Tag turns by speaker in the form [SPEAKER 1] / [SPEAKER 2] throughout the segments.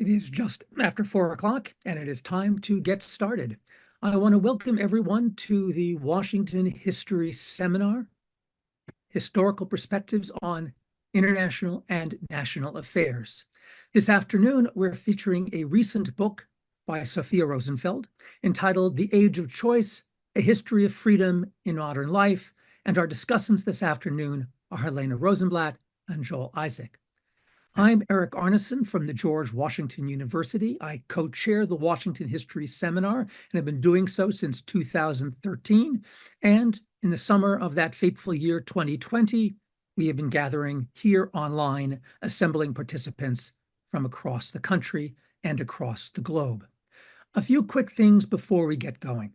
[SPEAKER 1] It is just after 4 o'clock, and it is time to get started. I want to welcome everyone to the Washington History Seminar, Historical Perspectives on International and National Affairs. This afternoon, we're featuring a recent book by Sophia Rosenfeld entitled The Age of Choice, A History of Freedom in Modern Life, and our discussants this afternoon are Helena Rosenblatt and Joel Isaac. I'm Eric Arneson from the George Washington University. I co-chair the Washington History Seminar and have been doing so since 2013. And in the summer of that fateful year, 2020, we have been gathering here online, assembling participants from across the country and across the globe. A few quick things before we get going.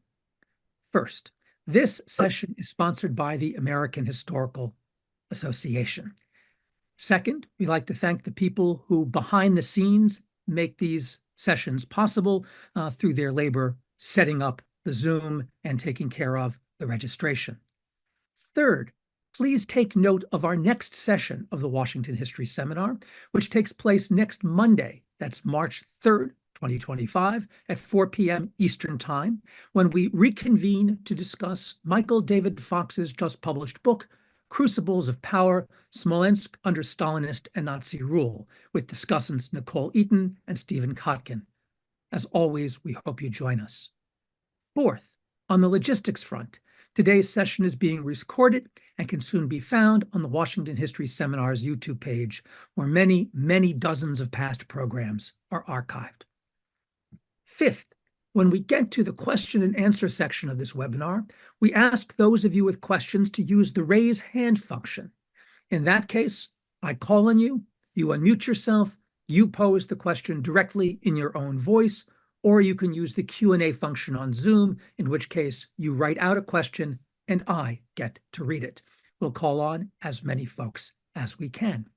[SPEAKER 1] First, this session is sponsored by the American Historical Association. Second, we'd like to thank the people who behind the scenes make these sessions possible through their labor setting up the Zoom and taking care of the registration. Third, please take note of our next session of the Washington History Seminar, which takes place next Monday, that's March 3rd, 2025 at 4 p.m. Eastern Time, when we reconvene to discuss Michael David Fox's just published book, Crucibles of Power, Smolensk Under Stalinist and Nazi Rule, with discussants Nicole Eaton and Stephen Kotkin. As always, we hope you join us. Fourth, on the logistics front, today's session is being recorded and can soon be found on the Washington History Seminar's YouTube page, where many, many dozens of past programs are archived. Fifth, when we get to the question and answer section of this webinar, we ask those of you with questions to use the raise hand function. In that case, I call on you, you unmute yourself, you pose the question directly in your own voice, or you can use the Q&A function on Zoom, in which case you write out a question and I get to read it. We'll call on as many folks as we can.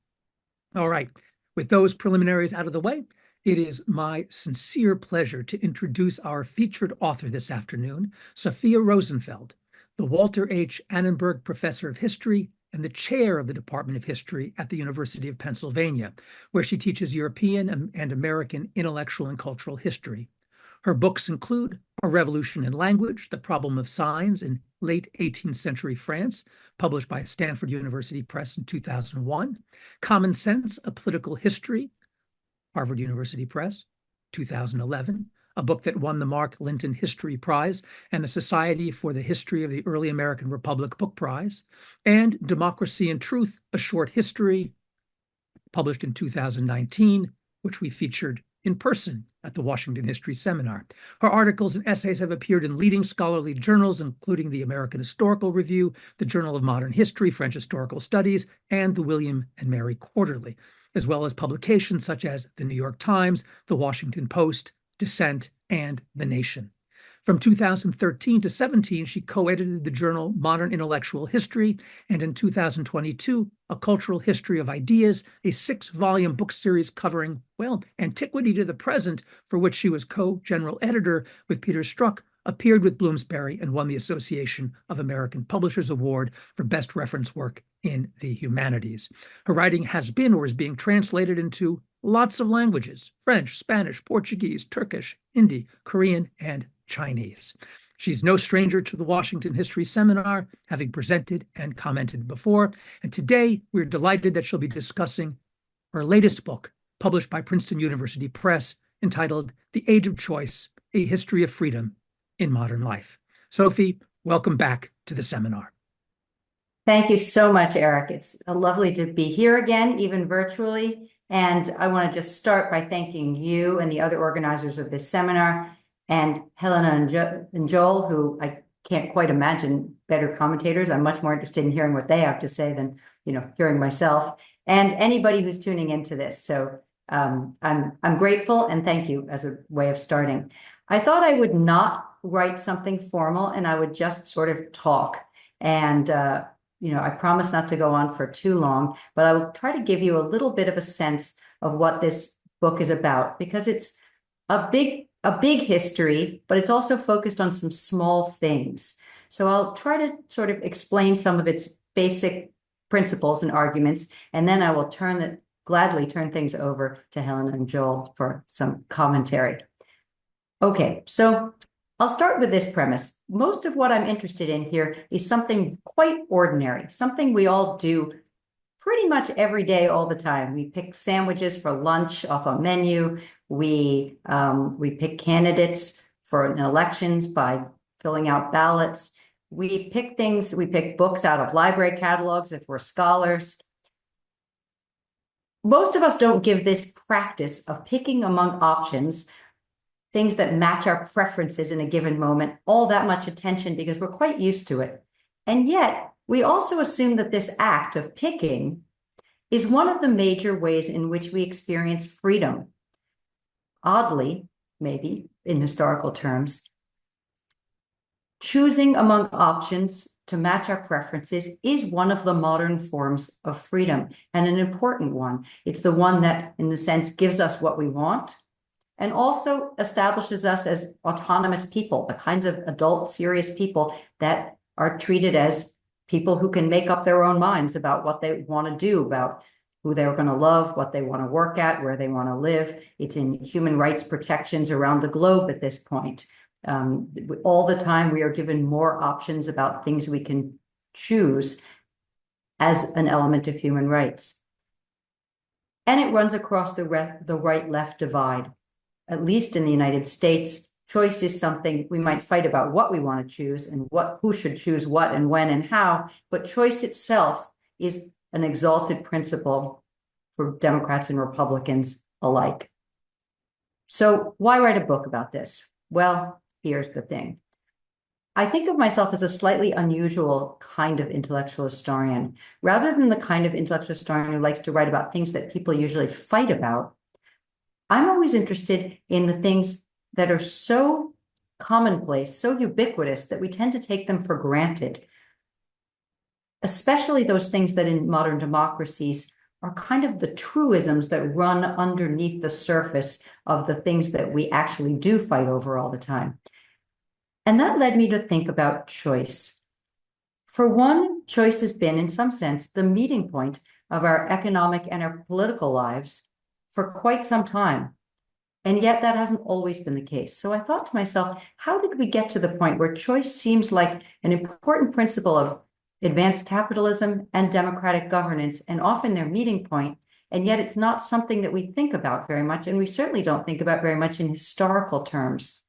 [SPEAKER 1] All right, with those preliminaries out of the way, it is my sincere pleasure to introduce our featured author this afternoon, Sophia Rosenfeld, the Walter H. Annenberg Professor of History and the chair of the Department of History at the University of Pennsylvania, where she teaches European and American intellectual and cultural history. Her books include A Revolution in Language, The Problem of Signs in Late 18th Century France, published by Stanford University Press in 2001, Common Sense, A Political History, Harvard University Press, 2011, a book that won the Mark Linton History Prize and the Society for the History of the Early American Republic Book Prize, and Democracy and Truth, A Short History, published in 2019, which we featured in person at the Washington History Seminar. Her articles and essays have appeared in leading scholarly journals, including the American Historical Review, the Journal of Modern History, French Historical Studies, and the William and Mary Quarterly, as well as publications such as the New York Times, the Washington Post, Dissent, and The Nation. From 2013 to 17, she co-edited the journal Modern Intellectual History, and in 2022, A Cultural History of Ideas, a 6-volume book series covering, well, antiquity to the present, for which she was co-general editor with Peter Struck, appeared with Bloomsbury and won the Association of American Publishers Award for Best Reference Work in the Humanities. Her writing has been or is being translated into lots of languages: French, Spanish, Portuguese, Turkish, Hindi, Korean, and Chinese. She's no stranger to the Washington History Seminar, having presented and commented before. And today, we're delighted that she'll be discussing her latest book, published by Princeton University Press, entitled The Age of Choice, A History of Freedom in Modern Life. Sophie, welcome back to the seminar.
[SPEAKER 2] Thank you so much, Eric. It's lovely to be here again, even virtually. And I want to just start by thanking you and the other organizers of this seminar, and Helena and Joel, who I can't quite imagine better commentators. I'm much more interested in hearing what they have to say than, hearing myself, and anybody who's tuning into this. So I'm grateful, and thank you as a way of starting. I thought I would not write something formal, and I would just sort of talk. And I promise not to go on for too long, but I will try to give you a little bit of a sense of what this book is about, because it's a big history, but it's also focused on some small things. So I'll try to sort of explain some of its basic principles and arguments, and then I will turn gladly turn things over to Helena and Joel for some commentary. Okay, so I'll start with this premise. Most of what I'm interested in here is something quite ordinary, something we all do pretty much every day, all the time. We pick sandwiches for lunch off a menu. We pick candidates for elections by filling out ballots. We pick books out of library catalogs if we're scholars. Most of us don't give this practice of picking among options, things that match our preferences in a given moment, all that much attention because we're quite used to it. And yet, we also assume that this act of picking is one of the major ways in which we experience freedom. Oddly, maybe, in historical terms, choosing among options to match our preferences is one of the modern forms of freedom, and an important one. It's the one that, in a sense, gives us what we want and also establishes us as autonomous people, the kinds of adult, serious people that are treated as people who can make up their own minds about what they want to do, about who they're going to love, what they want to work at, where they want to live. It's in human rights protections around the globe at this point. All the time, we are given more options about things we can choose as an element of human rights. And it runs across the right-left divide. At least in the United States, choice is something we might fight about what we want to choose and who should choose what and when and how, but choice itself is an exalted principle for Democrats and Republicans alike. So why write a book about this? Well, here's the thing. I think of myself as a slightly unusual kind of intellectual historian. Rather than the kind of intellectual historian who likes to write about things that people usually fight about, I'm always interested in the things that are so commonplace, so ubiquitous, that we tend to take them for granted, especially those things that in modern democracies are kind of the truisms that run underneath the surface of the things that we actually do fight over all the time. And that led me to think about choice. For one, choice has been, in some sense, the meeting point of our economic and our political lives for quite some time. And yet that hasn't always been the case. So I thought to myself, how did we get to the point where choice seems like an important principle of advanced capitalism and democratic governance, and often their meeting point, and yet it's not something that we think about very much, and we certainly don't think about very much in historical terms.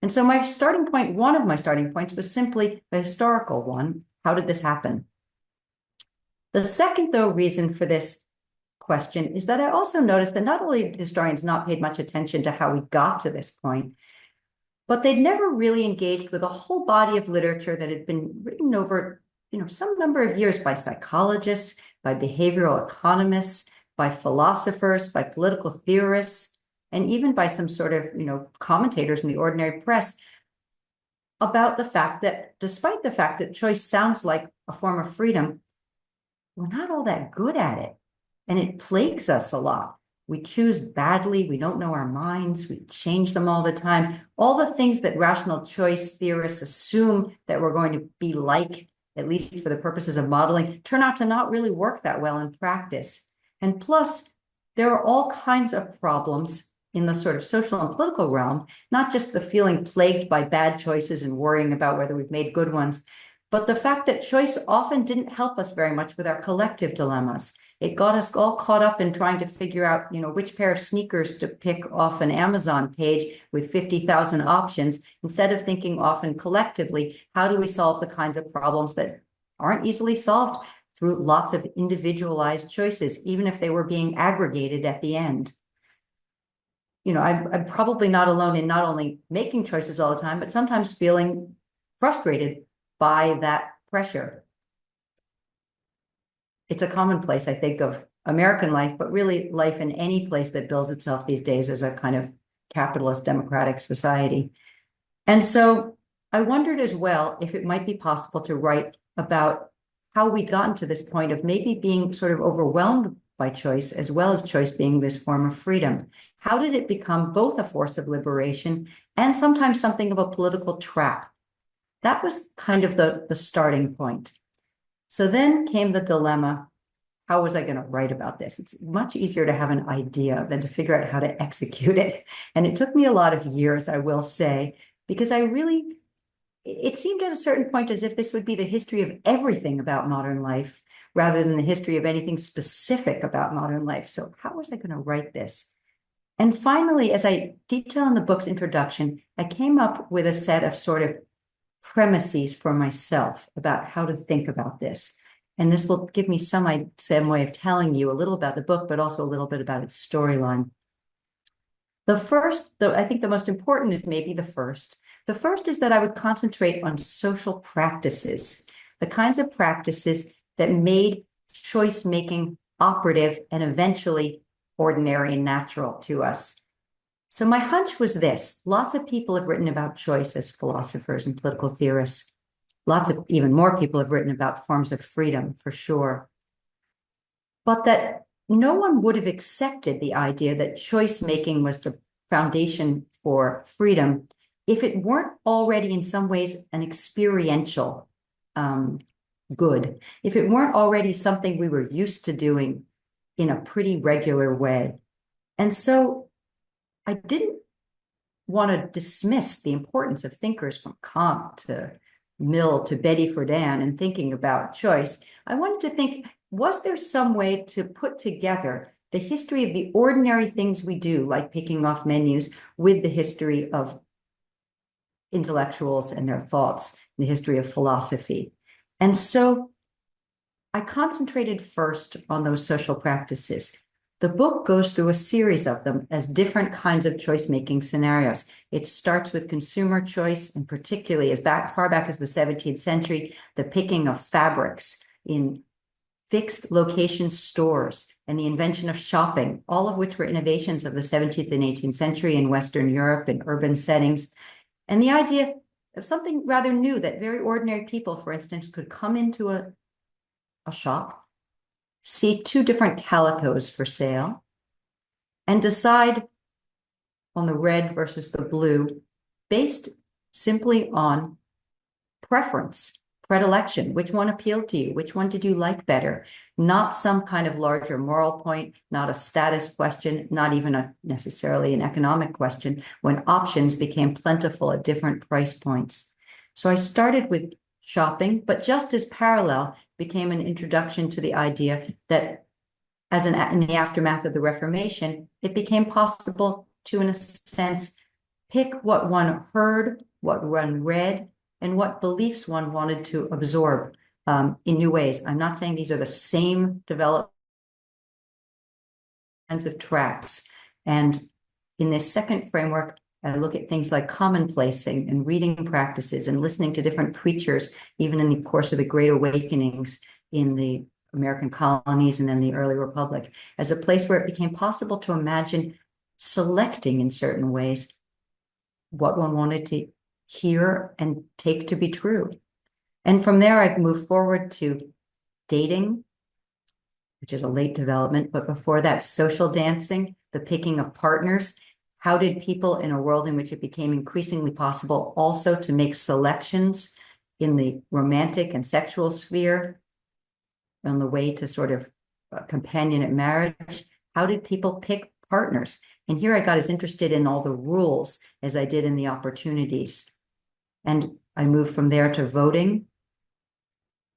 [SPEAKER 2] And so one of my starting points was simply a historical one. How did this happen? The second, though, reason for this question is that I also noticed that not only did historians not paid much attention to how we got to this point, but they'd never really engaged with a whole body of literature that had been written over, some number of years by psychologists, by behavioral economists, by philosophers, by political theorists, and even by some sort of, commentators in the ordinary press about the fact that, despite the fact that choice sounds like a form of freedom, we're not all that good at it. And it plagues us a lot. We choose badly. We don't know our minds. We change them all the time. All the things that rational choice theorists assume that we're going to be like, at least for the purposes of modeling, turn out to not really work that well in practice. And plus, there are all kinds of problems in the sort of social and political realm, not just the feeling plagued by bad choices and worrying about whether we've made good ones, but the fact that choice often didn't help us very much with our collective dilemmas. It got us all caught up in trying to figure out, which pair of sneakers to pick off an Amazon page with 50,000 options, instead of thinking often collectively, how do we solve the kinds of problems that aren't easily solved through lots of individualized choices, even if they were being aggregated at the end. I'm probably not alone in not only making choices all the time, but sometimes feeling frustrated by that pressure. It's a commonplace, I think, of American life, but really life in any place that bills itself these days as a kind of capitalist democratic society. And so I wondered as well if it might be possible to write about how we'd gotten to this point of maybe being sort of overwhelmed by choice, as well as choice being this form of freedom. How did it become both a force of liberation and sometimes something of a political trap? That was kind of the starting point. So then came the dilemma, how was I going to write about this? It's much easier to have an idea than to figure out how to execute it. And it took me a lot of years, I will say, because it seemed at a certain point as if this would be the history of everything about modern life, rather than the history of anything specific about modern life. So how was I going to write this? And finally, as I detail in the book's introduction, I came up with a set of sort of premises for myself about how to think about this. And this will give me some way of telling you a little about the book, but also a little bit about its storyline. The first, though I think the most important is maybe the first. The first is that I would concentrate on social practices, the kinds of practices that made choice making operative and eventually ordinary and natural to us. So my hunch was this: lots of people have written about choice as philosophers and political theorists. Even more people have written about forms of freedom, for sure. But that no one would have accepted the idea that choice making was the foundation for freedom if it weren't already in some ways an experiential good, if it weren't already something we were used to doing in a pretty regular way. And so I didn't want to dismiss the importance of thinkers from Kant to Mill to Betty Friedan in thinking about choice. I wanted to think, was there some way to put together the history of the ordinary things we do, like picking off menus, with the history of intellectuals and their thoughts, the history of philosophy? And so I concentrated first on those social practices. The book goes through a series of them as different kinds of choice-making scenarios. It starts with consumer choice, and particularly as far back as the 17th century, the picking of fabrics in fixed location stores and the invention of shopping, all of which were innovations of the 17th and 18th century in Western Europe in urban settings. And the idea of something rather new, that very ordinary people, for instance, could come into a shop, see two different calicos for sale, and decide on the red versus the blue based simply on preference, predilection. Which one appealed to you? Which one did you like better? Not some kind of larger moral point, not a status question, not even necessarily an economic question, when options became plentiful at different price points. So I started with shopping, but just as parallel became an introduction to the idea that in the aftermath of the Reformation, it became possible to, in a sense, pick what one heard, what one read, and what beliefs one wanted to absorb in new ways. I'm not saying these are the same developments of tracks. And in this second framework, I look at things like commonplacing and reading practices and listening to different preachers, even in the course of the Great Awakenings in the American colonies and then the early Republic, as a place where it became possible to imagine selecting in certain ways what one wanted to hear and take to be true. And from there, I moved forward to dating, which is a late development, but before that, social dancing, the picking of partners. How did people, in a world in which it became increasingly possible also to make selections in the romantic and sexual sphere on the way to sort of companionate marriage, how did people pick partners? And here I got as interested in all the rules as I did in the opportunities. And I moved from there to voting.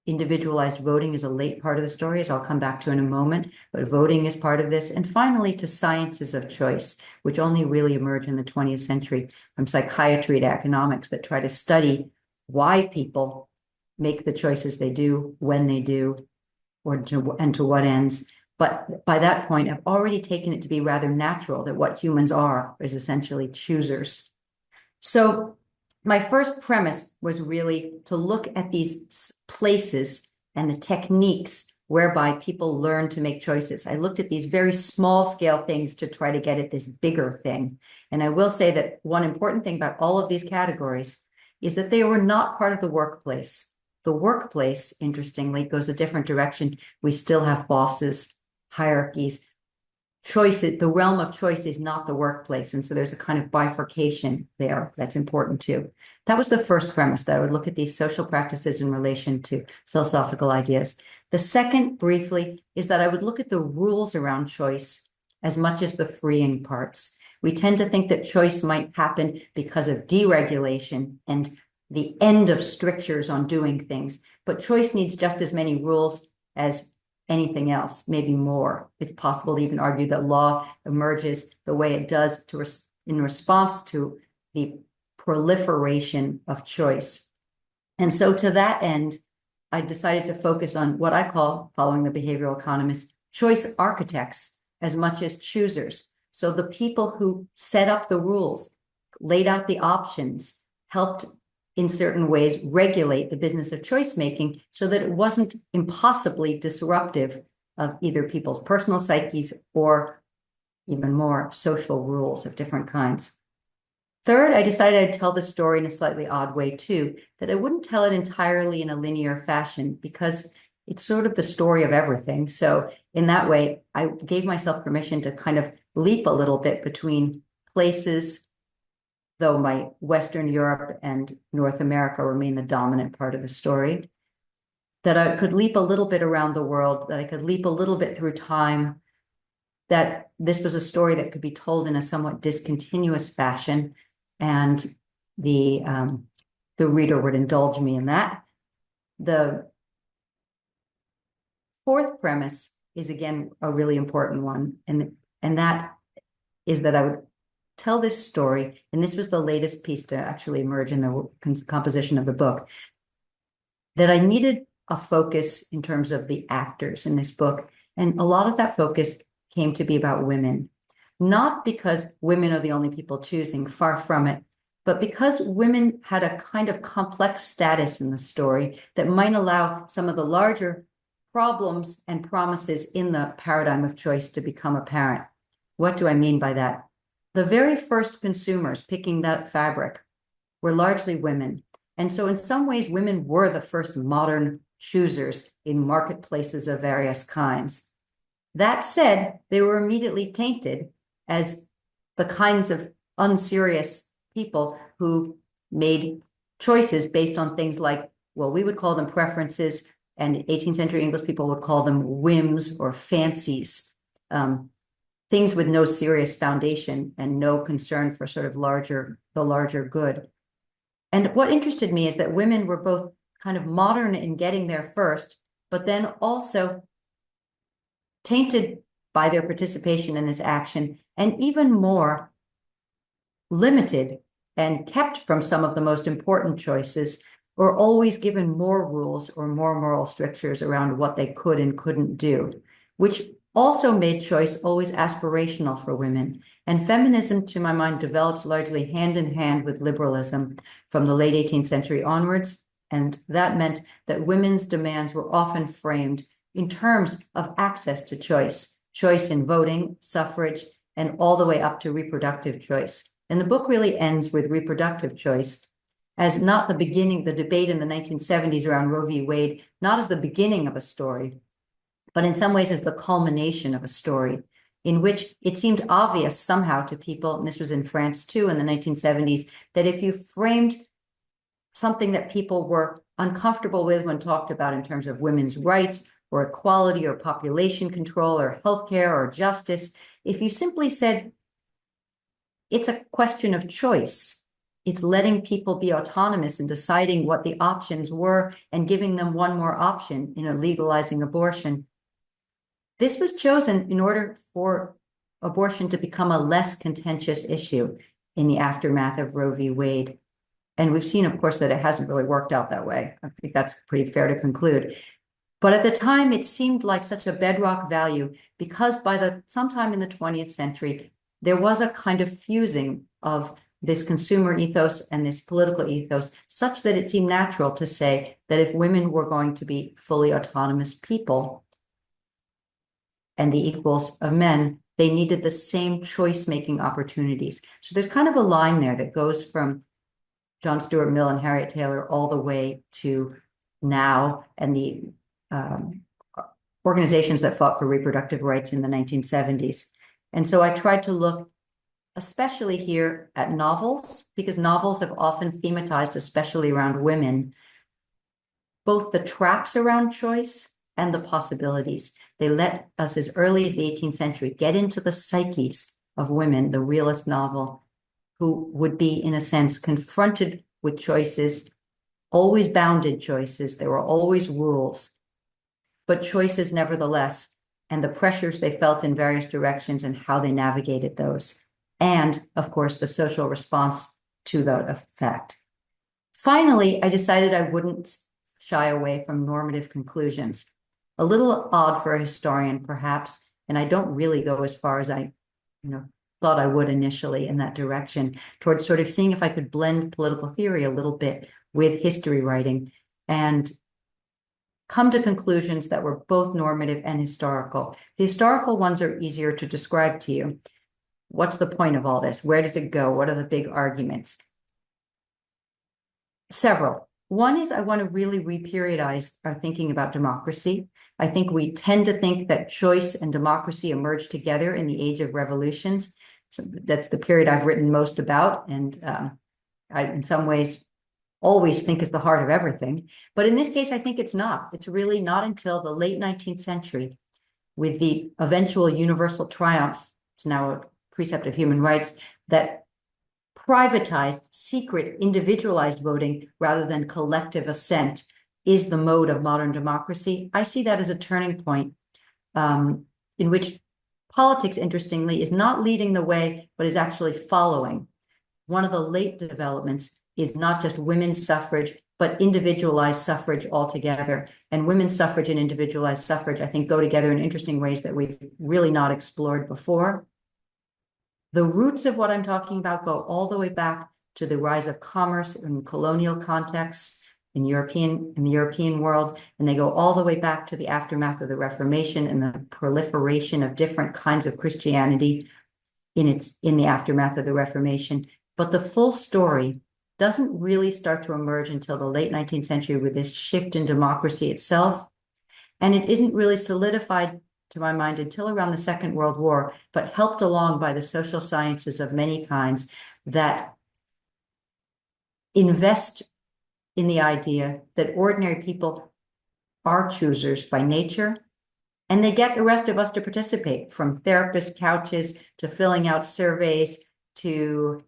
[SPEAKER 2] Individualized voting is a late part of the story, as I'll come back to in a moment, but voting is part of this. And finally, to sciences of choice, which only really emerged in the 20th century, from psychiatry to economics, that try to study why people make the choices they do, when they do, and to what ends. But by that point, I've already taken it to be rather natural that what humans are is essentially choosers. So my first premise was really to look at these places and the techniques whereby people learn to make choices. I looked at these very small scale things to try to get at this bigger thing. And I will say that one important thing about all of these categories is that they were not part of the workplace. The workplace, interestingly, goes a different direction. We still have bosses, hierarchies, the realm of choice is not the workplace. And so there's a kind of bifurcation there that's important too. That was the first premise, that I would look at these social practices in relation to philosophical ideas. The second, briefly, is that I would look at the rules around choice as much as the freeing parts. We tend to think that choice might happen because of deregulation and the end of strictures on doing things, but choice needs just as many rules as anything else, maybe more. It's possible to even argue that law emerges the way it does in response to the proliferation of choice. And so to that end, I decided to focus on what I call, following the behavioral economists, choice architects as much as choosers. So the people who set up the rules, laid out the options, helped in certain ways regulate the business of choice making so that it wasn't impossibly disruptive of either people's personal psyches or even more social rules of different kinds. Third, I decided I'd tell the story in a slightly odd way too, that I wouldn't tell it entirely in a linear fashion because it's sort of the story of everything. So in that way, I gave myself permission to kind of leap a little bit between places, though my Western Europe and North America remain the dominant part of the story, that I could leap a little bit around the world, that I could leap a little bit through time, that this was a story that could be told in a somewhat discontinuous fashion, and the reader would indulge me in that. The fourth premise is, again, a really important one, and that is that I would tell this story, and this was the latest piece to actually emerge in the composition of the book, that I needed a focus in terms of the actors in this book. And a lot of that focus came to be about women, not because women are the only people choosing, far from it, but because women had a kind of complex status in the story that might allow some of the larger problems and promises in the paradigm of choice to become apparent. What do I mean by that? The very first consumers picking that fabric were largely women. And so in some ways, women were the first modern choosers in marketplaces of various kinds. That said, they were immediately tainted as the kinds of unserious people who made choices based on things like, well, we would call them preferences, and 18th century English people would call them whims or fancies. Things with no serious foundation and no concern for sort of the larger good. And what interested me is that women were both kind of modern in getting there first, but then also tainted by their participation in this action, and even more limited and kept from some of the most important choices, or always given more rules or more moral strictures around what they could and couldn't do, which also made choice always aspirational for women. And feminism, to my mind, develops largely hand in hand with liberalism from the late 18th century onwards. And that meant that women's demands were often framed in terms of access to choice in voting, suffrage, and all the way up to reproductive choice. And the book really ends with reproductive choice as not the beginning, the debate in the 1970s around Roe v. Wade, not as the beginning of a story, but in some ways as the culmination of a story in which it seemed obvious somehow to people, and this was in France too in the 1970s, that if you framed something that people were uncomfortable with when talked about in terms of women's rights or equality or population control or healthcare or justice, if you simply said, it's a question of choice, it's letting people be autonomous in deciding what the options were and giving them one more option in legalizing abortion. This was chosen in order for abortion to become a less contentious issue in the aftermath of Roe v. Wade. And we've seen, of course, that it hasn't really worked out that way. I think that's pretty fair to conclude. But at the time, it seemed like such a bedrock value because by sometime in the 20th century, there was a kind of fusing of this consumer ethos and this political ethos, such that it seemed natural to say that if women were going to be fully autonomous people and the equals of men, they needed the same choice-making opportunities. So there's kind of a line there that goes from John Stuart Mill and Harriet Taylor all the way to now and the organizations that fought for reproductive rights in the 1970s. And so I tried to look especially here at novels, because novels have often thematized, especially around women, both the traps around choice and the possibilities. They let us, as early as the 18th century, get into the psyches of women, the realist novel, who would be, in a sense, confronted with choices, always bounded choices. There were always rules, but choices nevertheless, and the pressures they felt in various directions and how they navigated those. And, of course, the social response to that effect. Finally, I decided I wouldn't shy away from normative conclusions. A little odd for a historian, perhaps, and I don't really go as far as I thought I would initially in that direction, towards sort of seeing if I could blend political theory a little bit with history writing and come to conclusions that were both normative and historical. The historical ones are easier to describe to you. What's the point of all this? Where does it go? What are the big arguments? Several. One is I want to really reperiodize our thinking about democracy. I think we tend to think that choice and democracy emerged together in the age of revolutions. So that's the period I've written most about, and I, in some ways, always think is the heart of everything. But in this case, I think it's not. It's really not until the late 19th century, with the eventual universal triumph, it's now a precept of human rights, that privatized, secret, individualized voting rather than collective assent is the mode of modern democracy. I see that as a turning point in which politics, interestingly, is not leading the way, but is actually following. One of the late developments is not just women's suffrage, but individualized suffrage altogether. And women's suffrage and individualized suffrage, I think, go together in interesting ways that we've really not explored before. The roots of what I'm talking about go all the way back to the rise of commerce in colonial contexts in the European world, and they go all the way back to the aftermath of the Reformation and the proliferation of different kinds of Christianity in the aftermath of the Reformation. But the full story doesn't really start to emerge until the late 19th century with this shift in democracy itself. And it isn't really solidified, to my mind, until around the Second World War, but helped along by the social sciences of many kinds that invest in the idea that ordinary people are choosers by nature, and they get the rest of us to participate, from therapist couches to filling out surveys to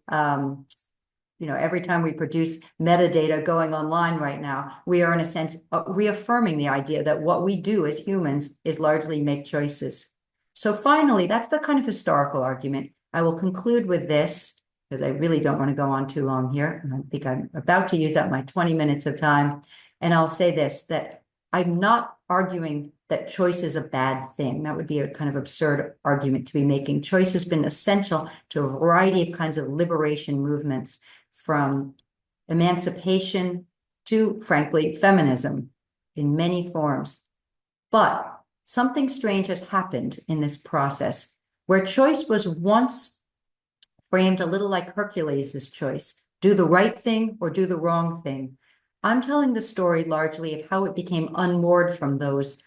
[SPEAKER 2] every time we produce metadata going online right now, we are in a sense reaffirming the idea that what we do as humans is largely make choices. So finally, that's the kind of historical argument. I will conclude with this, because I really don't want to go on too long here. And I think I'm about to use up my 20 minutes of time. And I'll say this, that I'm not arguing that choice is a bad thing. That would be a kind of absurd argument to be making. Choice has been essential to a variety of kinds of liberation movements, from emancipation to, frankly, feminism in many forms. But something strange has happened in this process, where choice was once framed a little like Hercules' choice: do the right thing or do the wrong thing. I'm telling the story largely of how it became unmoored from those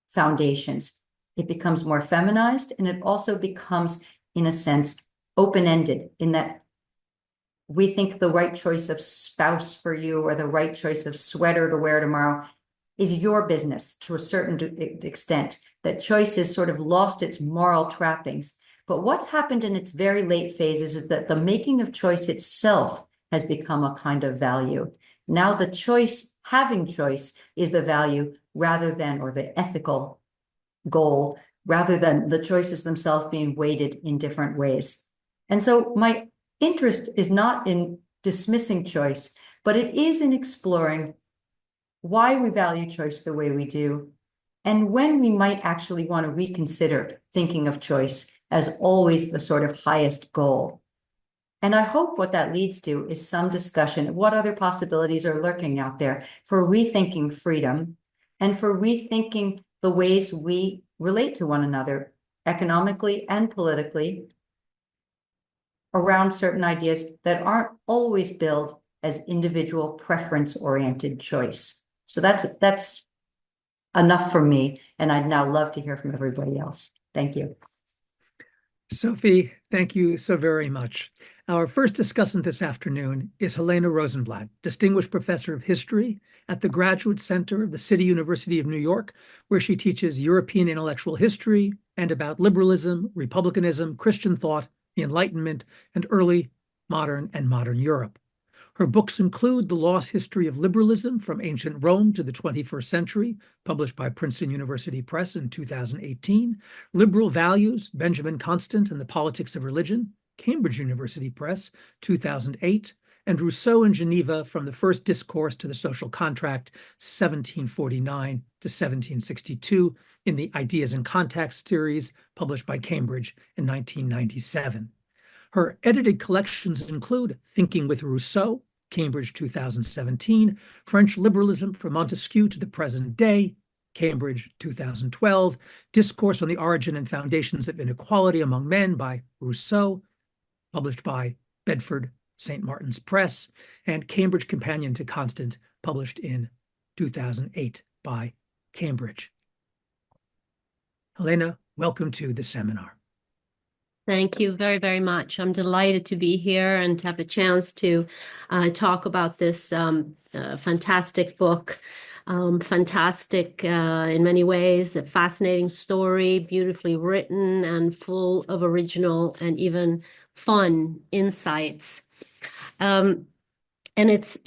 [SPEAKER 2] foundations. It becomes more feminized, and it also becomes, in a sense, open-ended, in that we think the right choice of spouse for you or the right choice of sweater to wear tomorrow is your business to a certain extent, that choice has sort of lost its moral trappings. But what's happened in its very late phases is that the making of choice itself has become a kind of value. Now the choice, having choice, is the value rather than, or the ethical goal, rather than the choices themselves being weighted in different ways. And so my interest is not in dismissing choice, but it is in exploring why we value choice the way we do, and when we might actually want to reconsider thinking of choice as always the sort of highest goal. And I hope what that leads to is some discussion of what other possibilities are lurking out there for rethinking freedom and for rethinking the ways we relate to one another economically and politically, around certain ideas that aren't always billed as individual preference-oriented choice. So that's enough for me, and I'd now love to hear from everybody else. Thank you.
[SPEAKER 1] Sophie, thank you so very much. Our first discussant this afternoon is Helena Rosenblatt, Distinguished Professor of History at the Graduate Center of the City University of New York, where she teaches European intellectual history and about liberalism, republicanism, Christian thought, the Enlightenment, and early, modern, and modern Europe. Her books include The Lost History of Liberalism from Ancient Rome to the 21st Century, published by Princeton University Press in 2018, Liberal Values, Benjamin Constant and the Politics of Religion, Cambridge University Press, 2008, and Rousseau in Geneva from the First Discourse to the Social Contract, 1749 to 1762, in the Ideas and Context series, published by Cambridge in 1997. Her edited collections include Thinking with Rousseau, Cambridge 2017, French Liberalism from Montesquieu to the Present Day, Cambridge 2012, Discourse on the Origin and Foundations of Inequality Among Men by Rousseau, published by Bedford St. Martin's Press, and Cambridge Companion to Constant, published in 2008 by Cambridge. Helena, welcome to the seminar.
[SPEAKER 3] Thank you very, very much. I'm delighted to be here and to have a chance to talk about this fantastic book. Fantastic in many ways, a fascinating story, beautifully written and full of original and even fun insights. And it's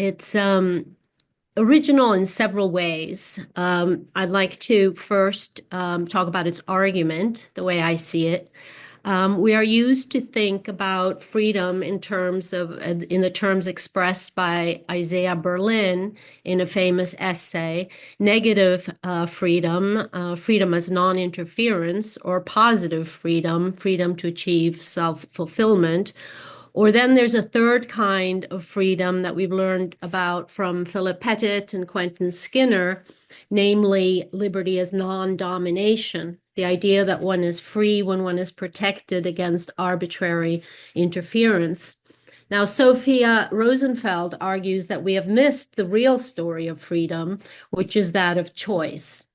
[SPEAKER 3] original in several ways. I'd like to first talk about its argument, the way I see it. We are used to think about freedom in the terms expressed by Isaiah Berlin in a famous essay, negative freedom, freedom as non-interference, or positive freedom, freedom to achieve self-fulfillment. Or then there's a third kind of freedom that we've learned about from Philip Pettit and Quentin Skinner, namely liberty as non-domination, the idea that one is free when one is protected against arbitrary interference. Now, Sophia Rosenfeld argues that we have missed the real story of freedom, which is that of choice.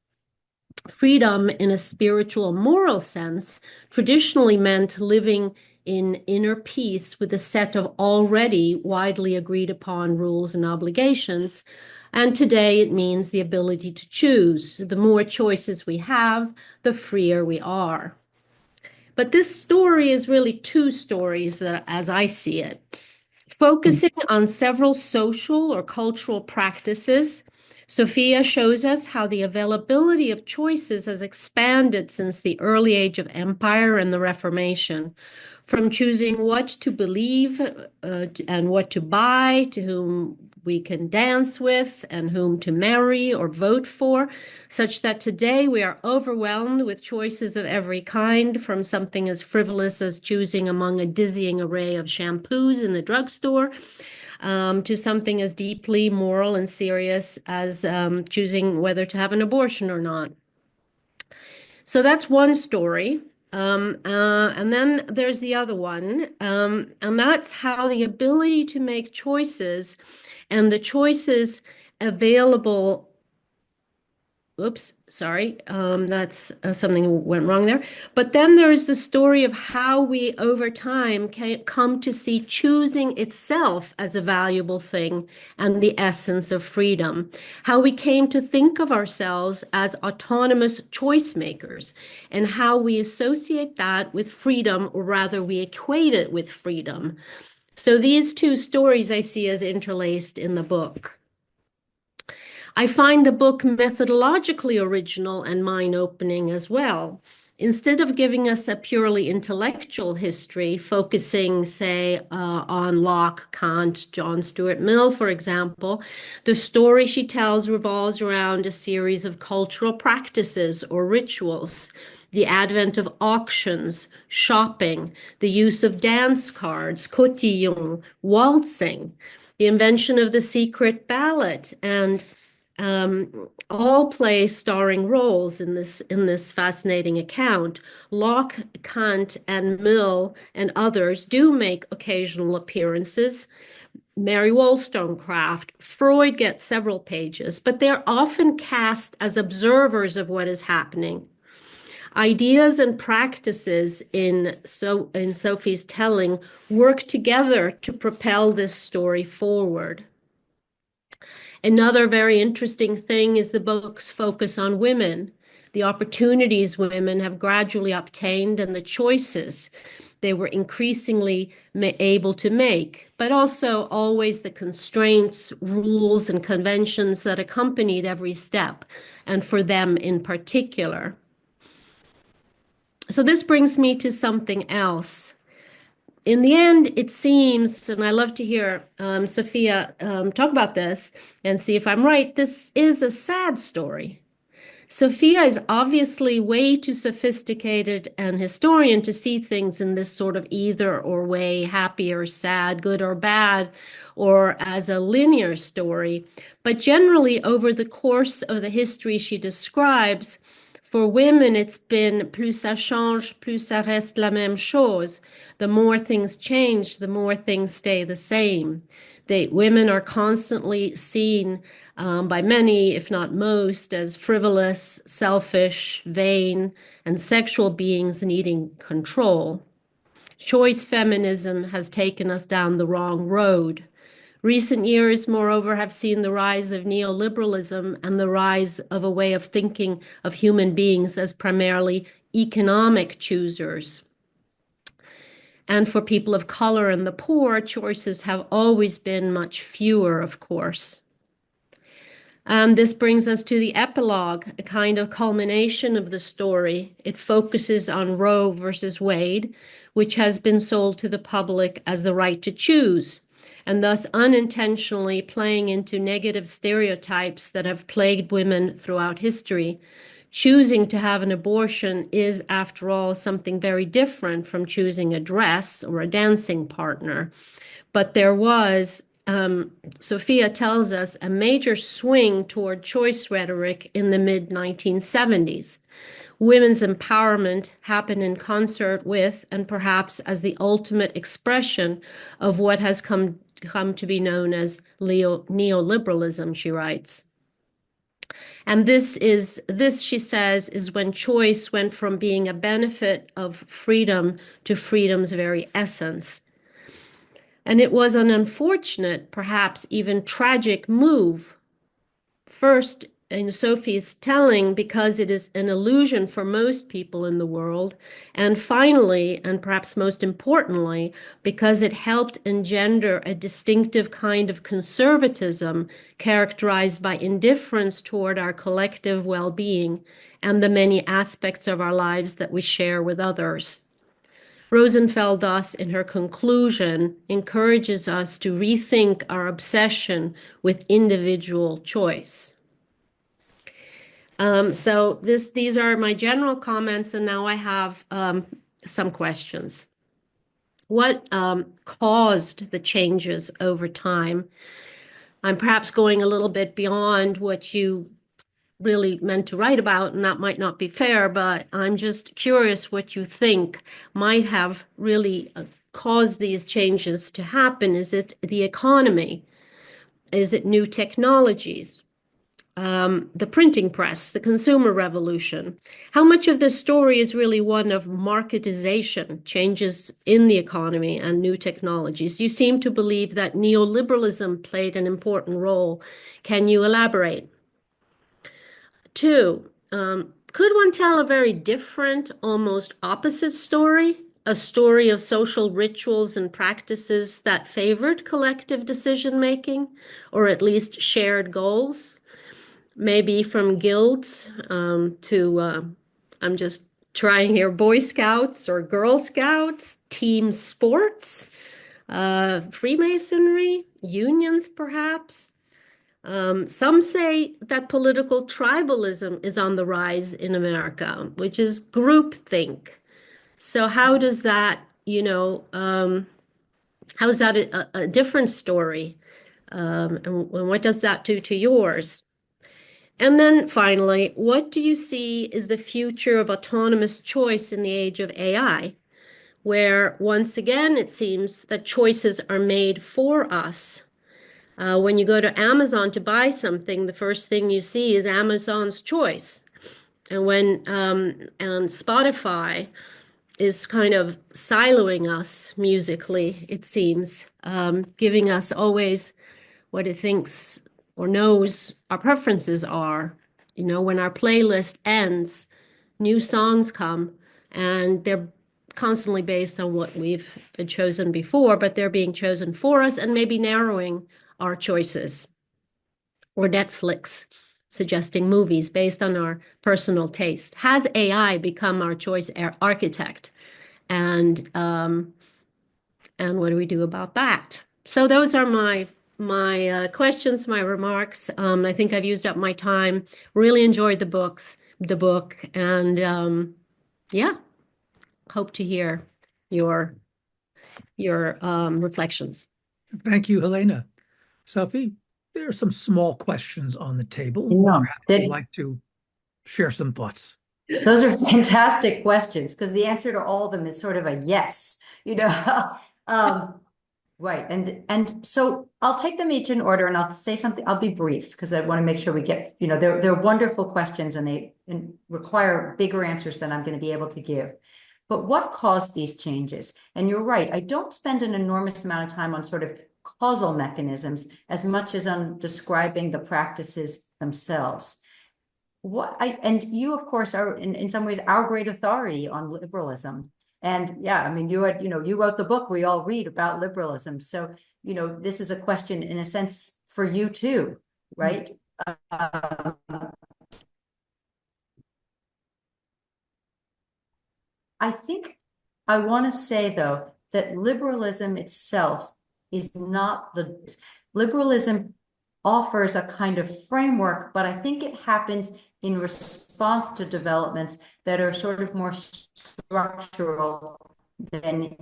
[SPEAKER 3] Freedom, in a spiritual, moral sense, traditionally meant living in inner peace with a set of already widely agreed upon rules and obligations. And today it means the ability to choose. The more choices we have, the freer we are. But this story is really two stories that, as I see it, focusing on several social or cultural practices. Sophia shows us how the availability of choices has expanded since the early age of empire and the Reformation, from choosing what to believe and what to buy, to whom we can dance with and whom to marry or vote for, such that today we are overwhelmed with choices of every kind, from something as frivolous as choosing among a dizzying array of shampoos in the drugstore, to something as deeply moral and serious as choosing whether to have an abortion or not. So that's one story. And then there's the other one, and that's how the ability to make choices and the choices available. Oops, sorry, that's something went wrong there. But then there is the story of how we over time can come to see choosing itself as a valuable thing and the essence of freedom. How we came to think of ourselves as autonomous choice makers, and how we associate that with freedom, or rather we equate it with freedom. So these two stories I see as interlaced in the book. I find the book methodologically original and mind-opening as well. Instead of giving us a purely intellectual history, focusing, say, on Locke, Kant, John Stuart Mill, for example, the story she tells revolves around a series of cultural practices or rituals, the advent of auctions, shopping, the use of dance cards, cotillon, waltzing, the invention of the secret ballot, and all play starring roles in this fascinating account. Locke, Kant, and Mill and others do make occasional appearances. Mary Wollstonecraft, Freud gets several pages, but they're often cast as observers of what is happening. Ideas and practices in Sophie's telling work together to propel this story forward. Another very interesting thing is the book's focus on women, the opportunities women have gradually obtained and the choices they were increasingly able to make, but also always the constraints, rules, and conventions that accompanied every step, and for them in particular. So this brings me to something else. In the end, it seems, and I love to hear Sophia talk about this and see if I'm right, this is a sad story. Sophia is obviously way too sophisticated an historian to see things in this sort of either or way, happy or sad, good or bad, or as a linear story. But generally, over the course of the history she describes, for women, it's been plus ça change, plus ça reste la même chose. The more things change, the more things stay the same. Women are constantly seen by many, if not most, as frivolous, selfish, vain, and sexual beings needing control. Choice feminism has taken us down the wrong road. Recent years, moreover, have seen the rise of neoliberalism and the rise of a way of thinking of human beings as primarily economic choosers. And for people of color and the poor, choices have always been much fewer, of course. And this brings us to the epilogue, a kind of culmination of the story. It focuses on Roe versus Wade, which has been sold to the public as the right to choose, and thus unintentionally playing into negative stereotypes that have plagued women throughout history. Choosing to have an abortion is, after all, something very different from choosing a dress or a dancing partner. But there was, Sophia tells us, a major swing toward choice rhetoric in the mid-1970s. Women's empowerment happened in concert with, and perhaps as the ultimate expression of what has come to be known as neoliberalism, she writes. And this, she says, is when choice went from being a benefit of freedom to freedom's very essence. And it was an unfortunate, perhaps even tragic move. First, in Sophie's telling, because it is an illusion for most people in the world. And finally, and perhaps most importantly, because it helped engender a distinctive kind of conservatism characterized by indifference toward our collective well-being and the many aspects of our lives that we share with others. Rosenfeld, thus, in her conclusion, encourages us to rethink our obsession with individual choice. So these are my general comments, and now I have some questions. What caused the changes over time? I'm perhaps going a little bit beyond what you really meant to write about, and that might not be fair, but I'm just curious what you think might have really caused these changes to happen. Is it the economy? Is it new technologies? The printing press, the consumer revolution? How much of this story is really one of marketization, changes in the economy and new technologies? You seem to believe that neoliberalism played an important role. Can you elaborate? Two, could one tell a very different, almost opposite story? A story of social rituals and practices that favored collective decision-making, or at least shared goals? Maybe from guilds to, I'm just trying here, Boy Scouts or Girl Scouts, team sports, Freemasonry, unions perhaps. Some say that political tribalism is on the rise in America, which is groupthink. So how does that, how is that a different story? And what does that do to yours? And then finally, what do you see is the future of autonomous choice in the age of AI, where once again, it seems that choices are made for us? When you go to Amazon to buy something, the first thing you see is Amazon's choice. And Spotify is kind of siloing us musically, it seems, giving us always what it thinks or knows our preferences are. You know, when our playlist ends, new songs come, and they're constantly based on what we've chosen before, but they're being chosen for us and maybe narrowing our choices. Or Netflix suggesting movies based on our personal taste. Has AI become our choice architect? And what do we do about that? So those are my questions, my remarks. I think I've used up my time. Really enjoyed the book, and yeah, hope to hear your reflections.
[SPEAKER 1] Thank you, Helena. Sophie, there are some small questions on the table.
[SPEAKER 2] Yeah.
[SPEAKER 1] Perhaps you'd like to share some thoughts.
[SPEAKER 2] Those are fantastic questions, because the answer to all of them is sort of a yes, right. And so I'll take them each in order, and I'll say something. I'll be brief because I want to make sure we get, they're wonderful questions, and they require bigger answers than I'm going to be able to give. But what caused these changes? And you're right, I don't spend an enormous amount of time on sort of causal mechanisms as much as on describing the practices themselves. And you, of course, are in some ways our great authority on liberalism. And yeah, I mean, you wrote the book we all read about liberalism. So, this is a question in a sense for you too, right? I think I want to say, though, that liberalism itself is not liberalism offers a kind of framework, but I think it happens in response to developments that are sort of more structural than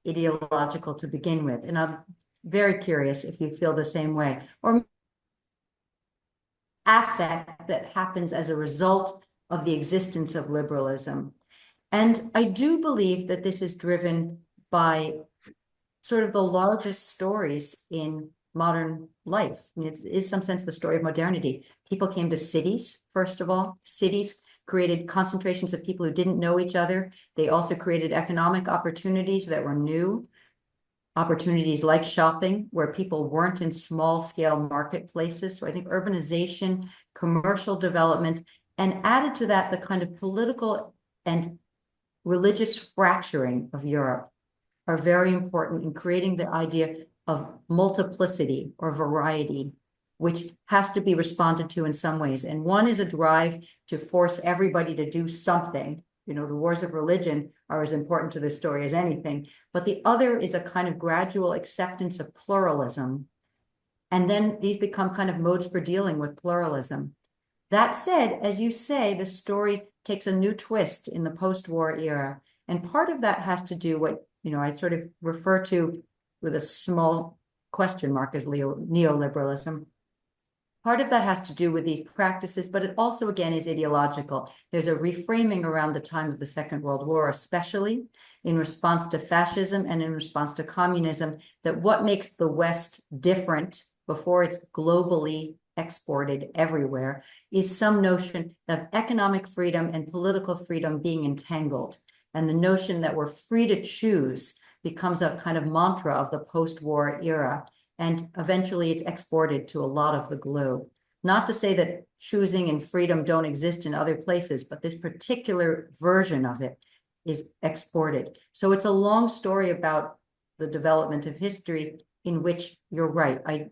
[SPEAKER 2] ideological to begin with. And I'm very curious if you feel the same way. Or affect that happens as a result of the existence of liberalism. And I do believe that this is driven by sort of the largest stories in modern life. I mean, it is, in some sense, the story of modernity. People came to cities, first of all. Cities created concentrations of people who didn't know each other. They also created economic opportunities that were new, opportunities like shopping, where people weren't in small-scale marketplaces. So I think urbanization, commercial development, and added to that, the kind of political and religious fracturing of Europe are very important in creating the idea of multiplicity or variety, which has to be responded to in some ways. And one is a drive to force everybody to do something. The wars of religion are as important to this story as anything. But the other is a kind of gradual acceptance of pluralism. And then these become kind of modes for dealing with pluralism. That said, as you say, the story takes a new twist in the post-war era. And part of that has to do what, I sort of refer to with a small question mark as neoliberalism. Part of that has to do with these practices, but it also, again, is ideological. There's a reframing around the time of the Second World War, especially in response to fascism and in response to communism, that what makes the West different before it's globally exported everywhere is some notion of economic freedom and political freedom being entangled. And the notion that we're free to choose becomes a kind of mantra of the post-war era. And eventually it's exported to a lot of the globe. Not to say that choosing and freedom don't exist in other places, but this particular version of it is exported. So it's a long story about the development of history in which you're right. I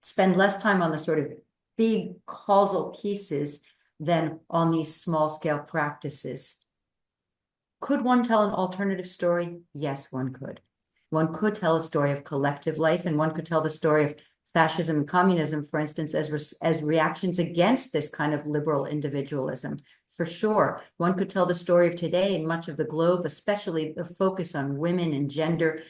[SPEAKER 2] spend less time on the sort of big causal pieces than on these small scale practices. Could one tell an alternative story? Yes, one could. One could tell a story of collective life, and one could tell the story of fascism and communism, for instance, as reactions against this kind of liberal individualism. For sure, one could tell the story of today in much of the globe, especially the focus on women and gender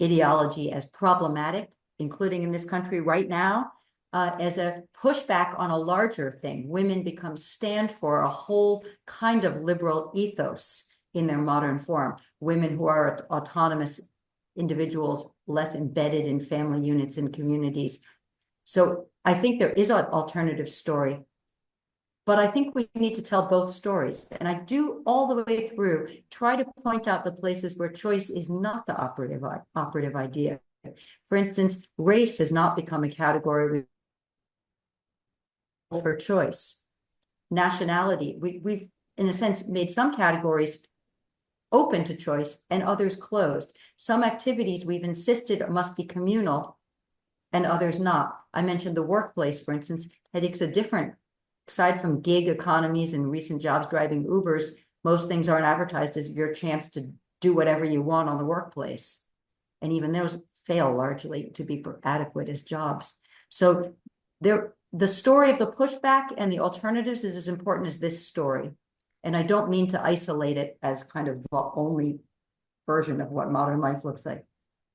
[SPEAKER 2] ideology as problematic, including in this country right now, as a pushback on a larger thing. Women become stand for a whole kind of liberal ethos in their modern form. Women who are autonomous individuals, less embedded in family units and communities. So I think there is an alternative story. But I think we need to tell both stories. And I do all the way through try to point out the places where choice is not the operative idea. For instance, race has not become a category for choice. Nationality, we've in a sense made some categories open to choice and others closed. Some activities we've insisted must be communal and others not. I mentioned the workplace, for instance. I think it's a different, aside from gig economies and recent jobs driving Ubers, most things aren't advertised as your chance to do whatever you want on the workplace. And even those fail largely to be adequate as jobs. So the story of the pushback and the alternatives is as important as this story. And I don't mean to isolate it as kind of the only version of what modern life looks like.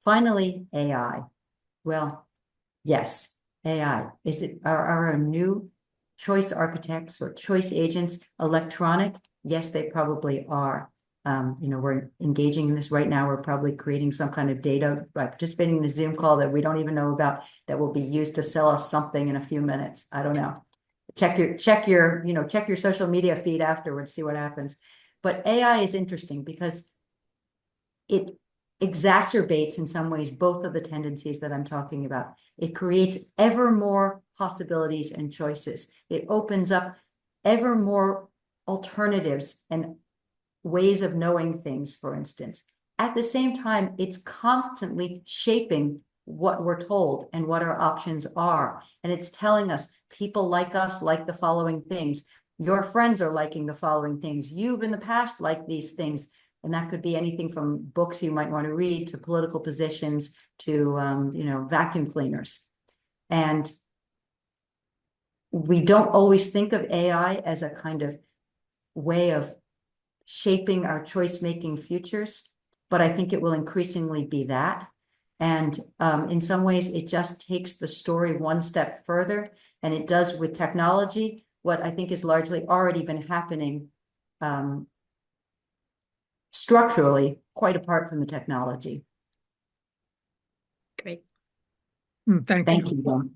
[SPEAKER 2] Finally, AI. Well, yes, AI. Are our new choice architects or choice agents electronic? Yes, they probably are. We're engaging in this right now. We're probably creating some kind of data by participating in the Zoom call that we don't even know about that will be used to sell us something in a few minutes. I don't know. Check your social media feed afterwards, see what happens. But AI is interesting because it exacerbates in some ways both of the tendencies that I'm talking about. It creates ever more possibilities and choices. It opens up ever more alternatives and ways of knowing things, for instance. At the same time, it's constantly shaping what we're told and what our options are. And it's telling us people like us like the following things. Your friends are liking the following things. You've in the past liked these things. And that could be anything from books you might want to read to political positions to, vacuum cleaners. And we don't always think of AI as a kind of way of shaping our choice-making futures, but I think it will increasingly be that. And in some ways, it just takes the story one step further, and it does with technology what I think has largely already been happening structurally, quite apart from the technology.
[SPEAKER 3] Great.
[SPEAKER 1] Thank
[SPEAKER 2] Thank
[SPEAKER 1] you.
[SPEAKER 2] you.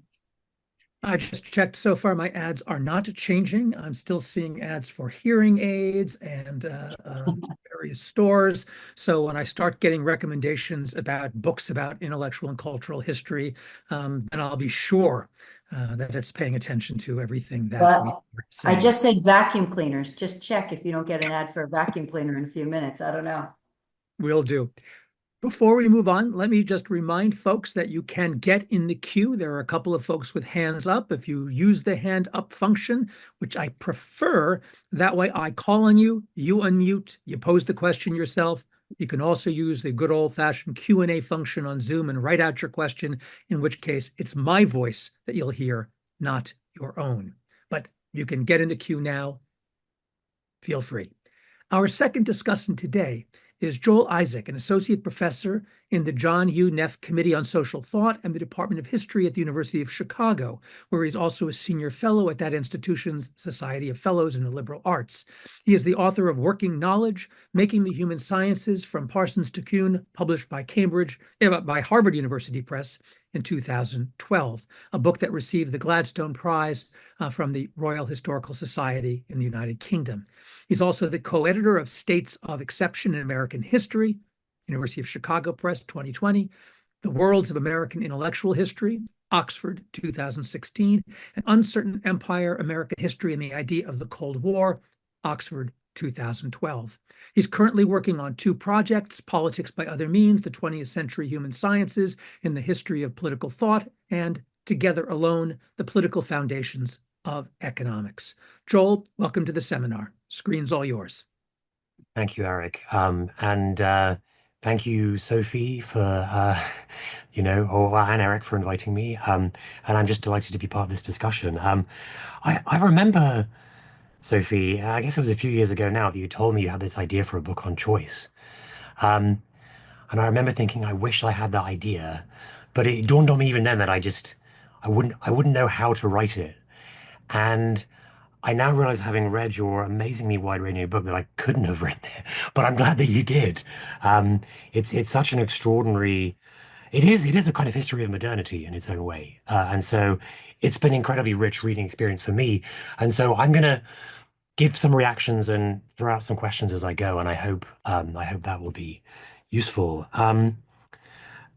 [SPEAKER 1] I just checked so far, my ads are not changing. I'm still seeing ads for hearing aids and various stores. So when I start getting recommendations about books about intellectual and cultural history, then I'll be sure that it's paying attention to everything that we are saying.
[SPEAKER 2] I just said vacuum cleaners. Just check if you don't get an ad for a vacuum cleaner in a few minutes. I don't know.
[SPEAKER 1] Will do. Before we move on, let me just remind folks that you can get in the queue. There are a couple of folks with hands up. If you use the hand up function, which I prefer, that way I call on you, you unmute, you pose the question yourself. You can also use the good old-fashioned Q&A function on Zoom and write out your question, in which case it's my voice that you'll hear, not your own. But you can get in the queue now. Feel free. Our second discussant today is Joel Isaac, an associate professor in the John U. Neff Committee on Social Thought and the Department of History at the University of Chicago, where he's also a senior fellow at that institution's Society of Fellows in the Liberal Arts. He is the author of Working Knowledge, Making the Human Sciences from Parsons to Kuhn, published by Harvard University Press in 2012, a book that received the Gladstone Prize from the Royal Historical Society in the United Kingdom. He's also the co-editor of States of Exception in American History, University of Chicago Press, 2020, The Worlds of American Intellectual History, Oxford, 2016, and Uncertain Empire, American History and the Idea of the Cold War, Oxford, 2012. He's currently working on two projects, Politics by Other Means, the 20th Century Human Sciences in the History of Political Thought, and Together Alone, the Political Foundations of Economics. Joel, welcome to the seminar. Screen's all yours.
[SPEAKER 4] Thank you, Eric. And thank you, Sophie, for, and Eric for inviting me. And I'm just delighted to be part of this discussion. I remember, Sophie, I guess it was a few years ago now that you told me you had this idea for a book on choice. And I remember thinking, I wish I had that idea, but it dawned on me even then that I wouldn't know how to write it. And I now realize, having read your amazingly wide-ranging book, that I couldn't have written it, but I'm glad that you did. It's such an extraordinary it is a kind of history of modernity in its own way. And so it's been incredibly rich reading experience for me. And so I'm going to give some reactions and throw out some questions as I go, and I hope that will be useful.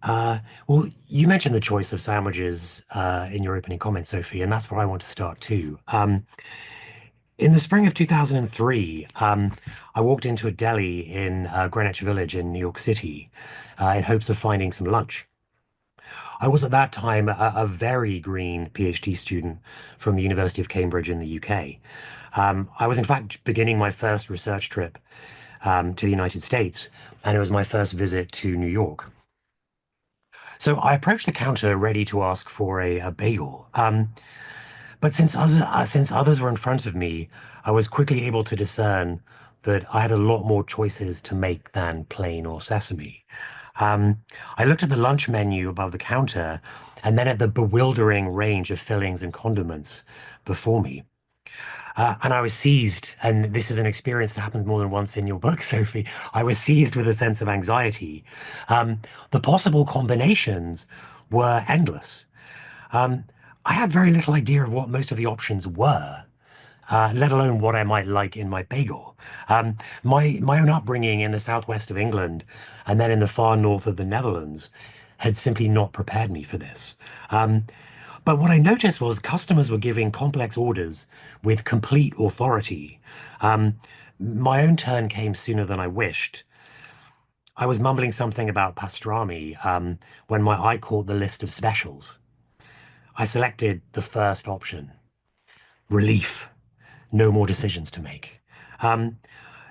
[SPEAKER 4] Uh, well, you mentioned the choice of sandwiches in your opening comments, Sophie, and that's where I want to start too. In the spring of 2003, I walked into a deli in Greenwich Village in New York City in hopes of finding some lunch. I was at that time a very green PhD student from the University of Cambridge in the UK. I was, in fact, beginning my first research trip to the United States, and it was my first visit to New York. So I approached the counter ready to ask for a bagel. But since others were in front of me, I was quickly able to discern that I had a lot more choices to make than plain or sesame. Um, I looked at the lunch menu above the counter and then at the bewildering range of fillings and condiments before me. And I was seized, and this is an experience that happens more than once in your book, Sophie. I was seized with a sense of anxiety. The possible combinations were endless. Um, I had very little idea of what most of the options were, let alone what I might like in my bagel. My own upbringing in the southwest of England and then in the far north of the Netherlands had simply not prepared me for this. But what I noticed was customers were giving complex orders with complete authority. Um, my own turn came sooner than I wished. I was mumbling something about pastrami when my eye caught the list of specials. I selected the first option, relief, no more decisions to make. Um,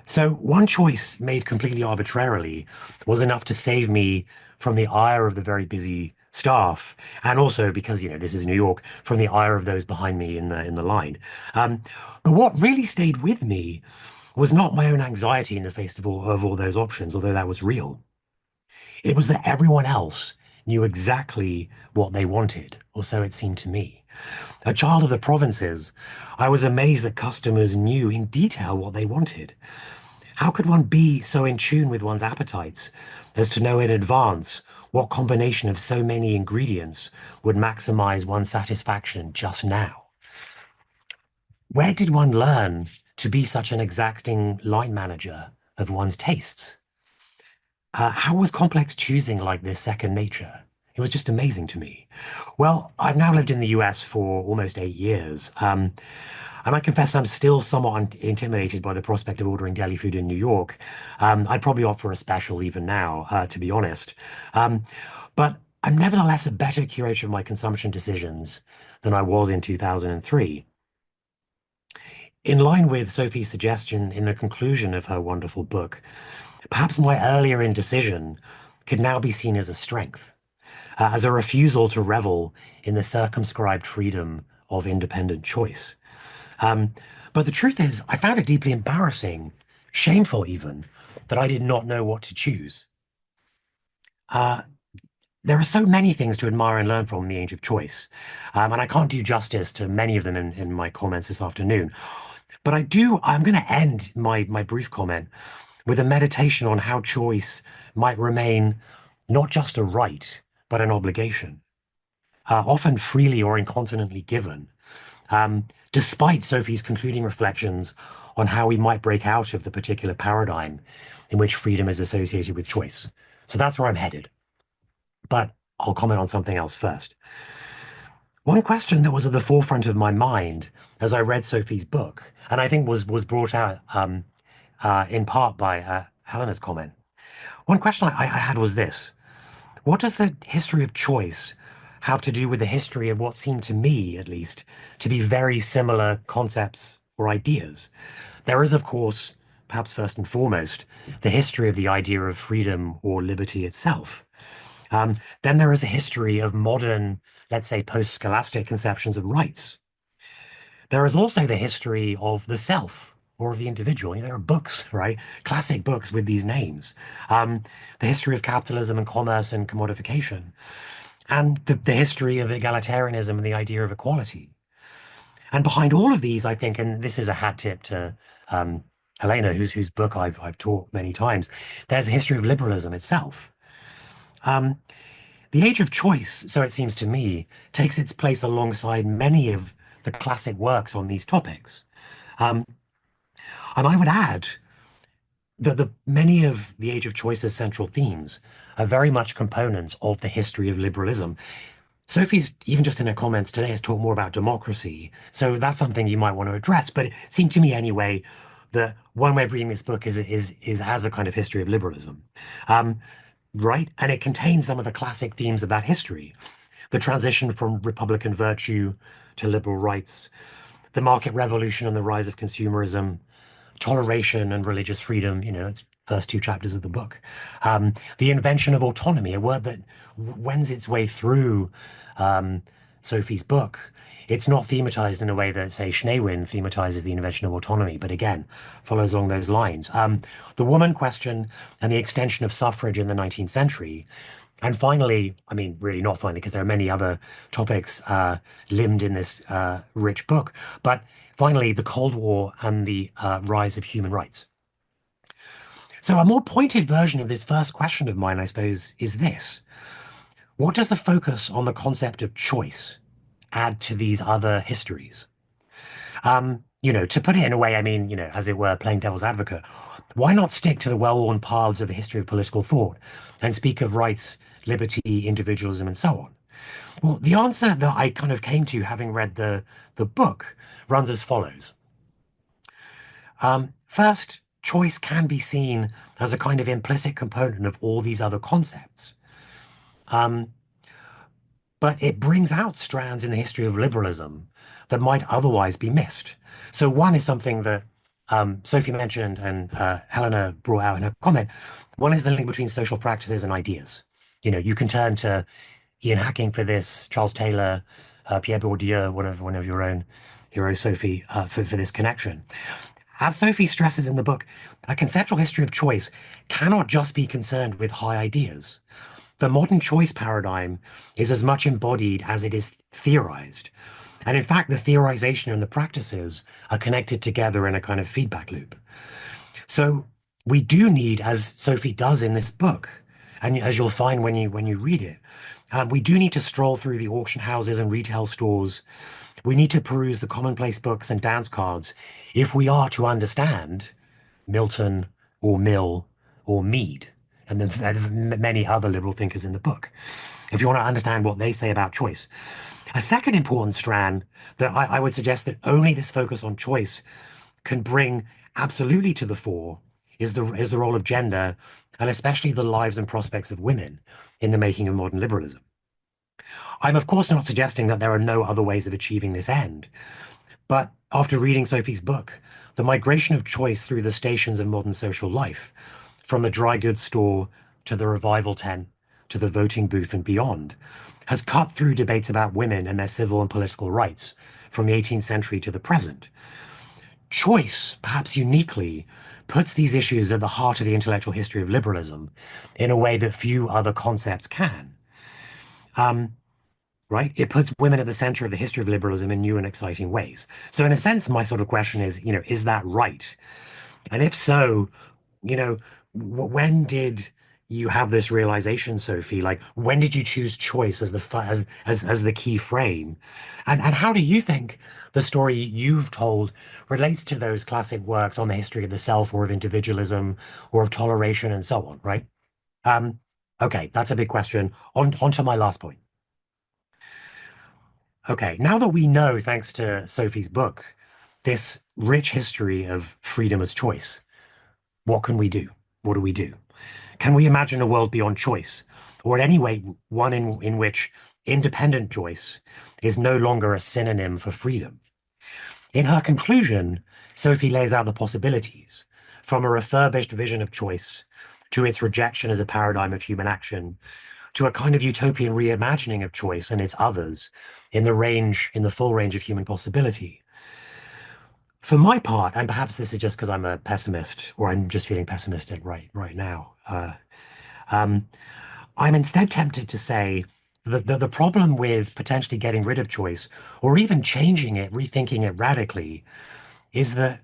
[SPEAKER 4] so one choice made completely arbitrarily was enough to save me from the ire of the very busy staff, and also because this is New York, from the ire of those behind me in the line. But what really stayed with me was not my own anxiety in the face of all those options, although that was real. It was that everyone else knew exactly what they wanted, or so it seemed to me. A child of the provinces, I was amazed that customers knew in detail what they wanted. How could one be so in tune with one's appetites as to know in advance what combination of so many ingredients would maximize one's satisfaction just now? Where did one learn to be such an exacting line manager of one's tastes? How was complex choosing like this second nature? It was just amazing to me. Well, I've now lived in the US for almost 8 years. And I confess I'm still somewhat intimidated by the prospect of ordering deli food in New York. I'd probably opt for a special even now, to be honest. But I'm nevertheless a better curator of my consumption decisions than I was in 2003. In line with Sophie's suggestion in the conclusion of her wonderful book, perhaps my earlier indecision could now be seen as a strength, as a refusal to revel in the circumscribed freedom of independent choice. But the truth is, I found it deeply embarrassing, shameful even, that I did not know what to choose. There are so many things to admire and learn from in the age of choice, and I can't do justice to many of them in my comments this afternoon. But I'm going to end my brief comment with a meditation on how choice might remain not just a right, but an obligation, often freely or incontinently given, despite Sophie's concluding reflections on how we might break out of the particular paradigm in which freedom is associated with choice. So that's where I'm headed. But I'll comment on something else first. One question that was at the forefront of my mind as I read Sophie's book, and I think was brought out in part by Helena's comment. One question I had was this: what does the history of choice have to do with the history of what seemed to me, at least, to be very similar concepts or ideas? There is, of course, perhaps first and foremost, the history of the idea of freedom or liberty itself. Then there is a history of modern, let's say, post-scholastic conceptions of rights. There is also the history of the self or of the individual. There are books, right? Classic books with these names. The history of capitalism and commerce and commodification, and the history of egalitarianism and the idea of equality. And behind all of these, I think, and this is a hat tip to Helena, whose book I've taught many times, there's a history of liberalism itself. The The age of choice, so it seems to me, takes its place alongside many of the classic works on these topics. Um, and I would add that many of the Age of Choice's central themes are very much components of the history of liberalism. Sophie's, even just in her comments today, has talked more about democracy. So that's something you might want to address. But it seemed to me anyway that one way of reading this book is as a kind of history of liberalism. Right? And it contains some of the classic themes of that history. The transition from Republican virtue to liberal rights, the market revolution and the rise of consumerism, toleration and religious freedom, it's first two chapters of the book. The invention of autonomy, a word that wends its way through Sophie's book. It's not thematized in a way that, say, Schneewin thematizes the invention of autonomy, but again, follows along those lines. The woman question and the extension of suffrage in the 19th century. And finally, I mean, really not finally, because there are many other topics limned in this rich book, but finally, the Cold War and the rise of human rights. So a more pointed version of this first question of mine, I suppose, is this. What does the focus on the concept of choice add to these other histories? To put it in a way, I mean, as it were, playing devil's advocate, why not stick to the well-worn paths of the history of political thought and speak of rights, liberty, individualism, and so on? Well, the answer that I kind of came to having read the book runs as follows. First, choice can be seen as a kind of implicit component of all these other concepts. But it brings out strands in the history of liberalism that might otherwise be missed. So one is something that Sophie mentioned and Helena brought out in her comment. One is the link between social practices and ideas. You can turn to Ian Hacking for this, Charles Taylor, Pierre Bourdieu, one of your own heroes, Sophie, for this connection. As Sophie stresses in the book, a conceptual history of choice cannot just be concerned with high ideas. The modern choice paradigm is as much embodied as it is theorized. And in fact, the theorization and the practices are connected together in a kind of feedback loop. So we do need, as Sophie does in this book, and as you'll find when you read it, we do need to stroll through the auction houses and retail stores. We need to peruse the commonplace books and dance cards if we are to understand Milton or Mill or Mead and then many other liberal thinkers in the book, if you want to understand what they say about choice. A second important strand that I would suggest that only this focus on choice can bring absolutely to the fore is the role of gender, and especially the lives and prospects of women in the making of modern liberalism. I'm of course not suggesting that there are no other ways of achieving this end, but after reading Sophie's book, the migration of choice through the stations of modern social life, from the dry goods store to the revival tent to the voting booth and beyond, has cut through debates about women and their civil and political rights from the 18th century to the present. Choice, perhaps uniquely, puts these issues at the heart of the intellectual history of liberalism in a way that few other concepts can. Right? It puts women at the center of the history of liberalism in new and exciting ways. So in a sense, my sort of question is that right? And if so, when did you have this realization, Sophie? Like, when did you choose choice as the key frame? And how do you think the story you've told relates to those classic works on the history of the self or of individualism or of toleration and so on, right? Okay, that's a big question. On to my last point. Okay, now that we know, thanks to Sophie's book, this rich history of freedom as choice, what can we do? What do we do? Can we imagine a world beyond choice? Or at any rate, one in which independent choice is no longer a synonym for freedom? In her conclusion, Sophie lays out the possibilities, from a refurbished vision of choice to its rejection as a paradigm of human action, to a kind of utopian reimagining of choice and its others in the full range of human possibility. For my part, and perhaps this is just because I'm a pessimist or I'm just feeling pessimistic right now, I'm instead tempted to say that the problem with potentially getting rid of choice or even changing it, rethinking it radically, is that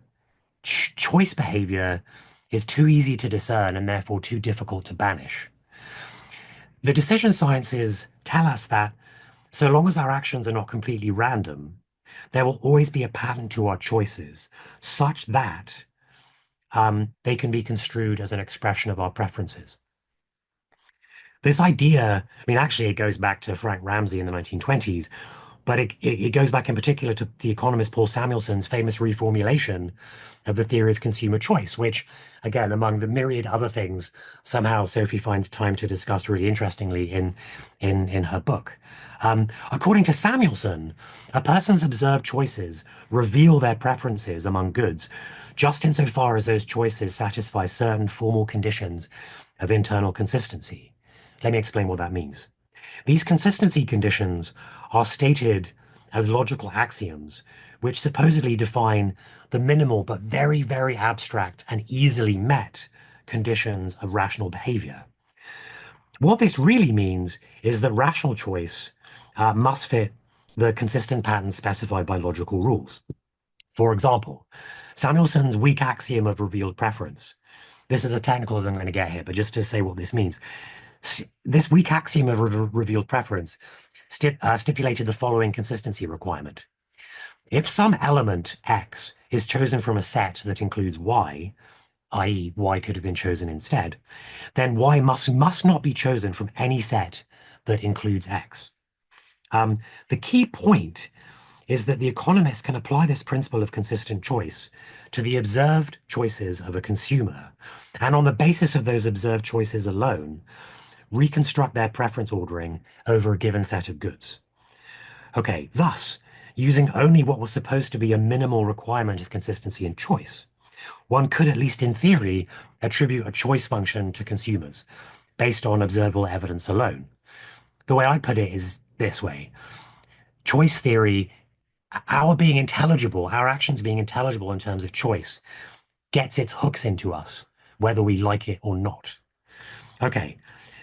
[SPEAKER 4] choice behavior is too easy to discern and therefore too difficult to banish. The decision sciences tell us that so long as our actions are not completely random, there will always be a pattern to our choices such that they can be construed as an expression of our preferences. This idea, I mean, actually, it goes back to Frank Ramsey in the 1920s, but it goes back in particular to the economist Paul Samuelson's famous reformulation of the theory of consumer choice, which, again, among the myriad other things, somehow Sophie finds time to discuss really interestingly in her book. According to Samuelson, a person's observed choices reveal their preferences among goods, just insofar as those choices satisfy certain formal conditions of internal consistency. Let me explain what that means. These consistency conditions are stated as logical axioms, which supposedly define the minimal but very, very abstract and easily met conditions of rational behavior. What this really means is that rational choice must fit the consistent patterns specified by logical rules. For example, Samuelson's weak axiom of revealed preference. This is as technical as I'm going to get here, but just to say what this means. This weak axiom of revealed preference stipulated the following consistency requirement. If some element X is chosen from a set that includes Y, i.e. Y could have been chosen instead, then Y must not be chosen from any set that includes X. The key point is that the economist can apply this principle of consistent choice to the observed choices of a consumer, and on the basis of those observed choices alone, reconstruct their preference ordering over a given set of goods. Okay, thus, using only what was supposed to be a minimal requirement of consistency in choice, one could, at least in theory, attribute a choice function to consumers based on observable evidence alone. The way I put it is this way. Choice theory, our being intelligible, our actions being intelligible in terms of choice, gets its hooks into us, whether we like it or not. Okay,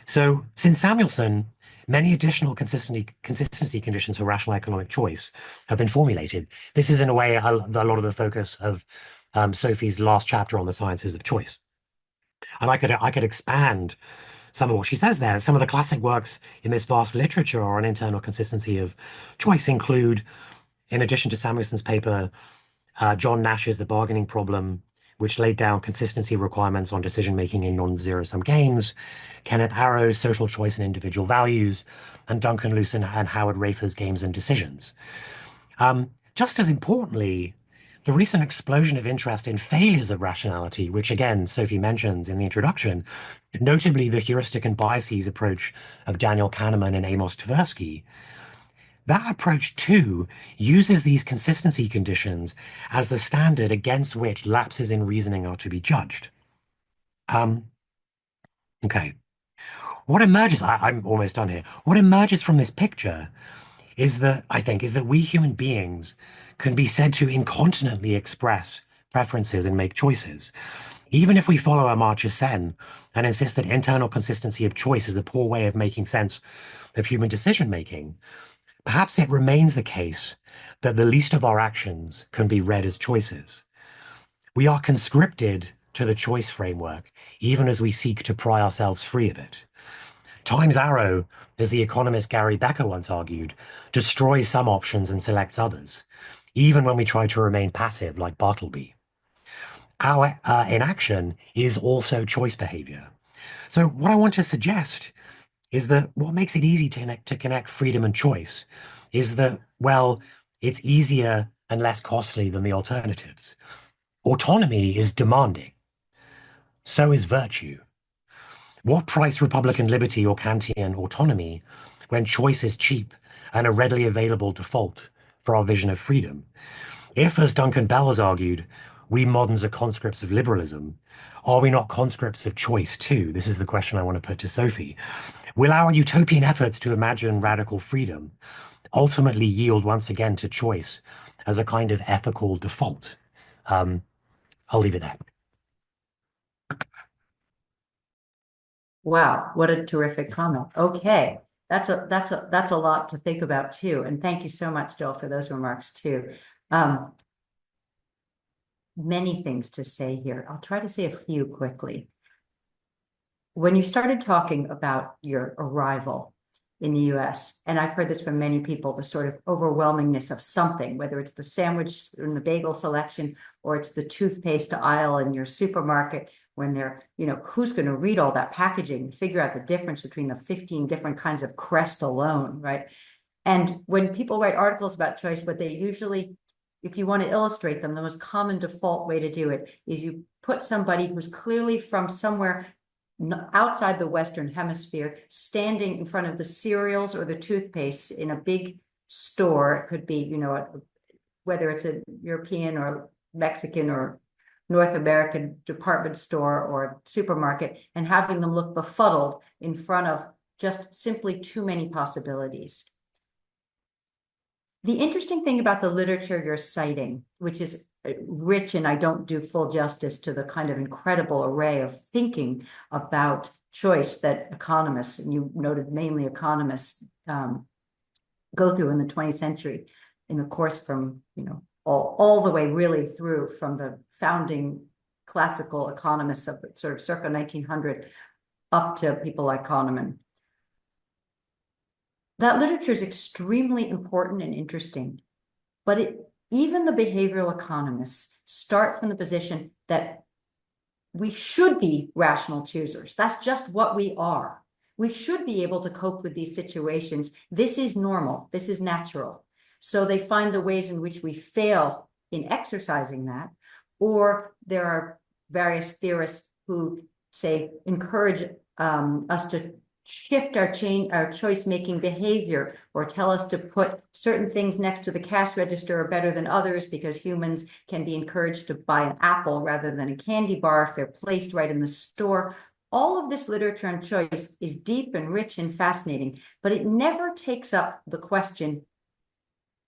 [SPEAKER 4] so since Samuelson, many additional consistency conditions for rational economic choice have been formulated. This is in a way a lot of the focus of Sophie's last chapter on the sciences of choice. And I could expand some of what she says there. Some of the classic works in this vast literature on internal consistency of choice include, in addition to Samuelson's paper, John Nash's The Bargaining Problem, which laid down consistency requirements on decision-making in non-zero-sum games, Kenneth Arrow's Social Choice and Individual Values, and Duncan Lewson and Howard Rafer's Games and Decisions. Just as importantly, the recent explosion of interest in failures of rationality, which again, Sophie mentions in the introduction, notably the heuristic and biases approach of Daniel Kahneman and Amos Tversky, that approach, too, uses these consistency conditions as the standard against which lapses in reasoning are to be judged. Okay. What emerges, I'm almost done here. What emerges from this picture is that, I think, is that we human beings can be said to incontinently express preferences and make choices. Even if we follow Amartya Sen and insist that internal consistency of choice is the poor way of making sense of human decision making, perhaps it remains the case that the least of our actions can be read as choices. We are conscripted to the choice framework, even as we seek to pry ourselves free of it. Time's arrow, as the economist Gary Becker once argued, destroys some options and selects others, even when we try to remain passive like Bartleby. Our inaction is also choice behavior. So what I want to suggest is that what makes it easy to connect freedom and choice is that, well, it's easier and less costly than the alternatives. Autonomy is demanding. So is virtue. What price Republican liberty or Kantian autonomy when choice is cheap and a readily available default for our vision of freedom? If, as Duncan Bell has argued, we moderns are conscripts of liberalism, are we not conscripts of choice too? This is the question I want to put to Sophie. Will our utopian efforts to imagine radical freedom ultimately yield once again to choice as a kind of ethical default? I'll leave it there.
[SPEAKER 2] Wow, what a terrific comment. Okay, that's a lot to think about too. And thank you so much, Jill, for those remarks too. Many things to say here. I'll try to say a few quickly. when you started talking about your arrival in the US, and I've heard this from many people, the sort of overwhelmingness of something, whether it's the sandwich and the bagel selection, or it's the toothpaste aisle in your supermarket, when they're, who's going to read all that packaging, figure out the difference between the 15 different kinds of Crest alone, right? And when people write articles about choice, what they usually, if you want to illustrate them, the most common default way to do it is you put somebody who's clearly from somewhere outside the Western Hemisphere, standing in front of the cereals or the toothpaste in a big store. It could be, whether it's a European or Mexican or North American department store or supermarket, and having them look befuddled in front of just simply too many possibilities. The interesting thing about the literature you're citing, which is rich, and I don't do full justice to the kind of incredible array of thinking about choice that economists, and you noted mainly economists, go through in the 20th century, in the course from, all the way really through from the founding classical economists of sort of circa 1900 up to people like Kahneman. That literature is extremely important and interesting, but even the behavioral economists start from the position that we should be rational choosers. That's just what we are. We should be able to cope with these situations. This is normal. This is natural. So they find the ways in which we fail in exercising that, or there are various theorists who say encourage us to shift our choice-making behavior, or tell us to put certain things next to the cash register are better than others because humans can be encouraged to buy an apple rather than a candy bar if they're placed right in the store. All of this literature on choice is deep and rich and fascinating, but it never takes up the question,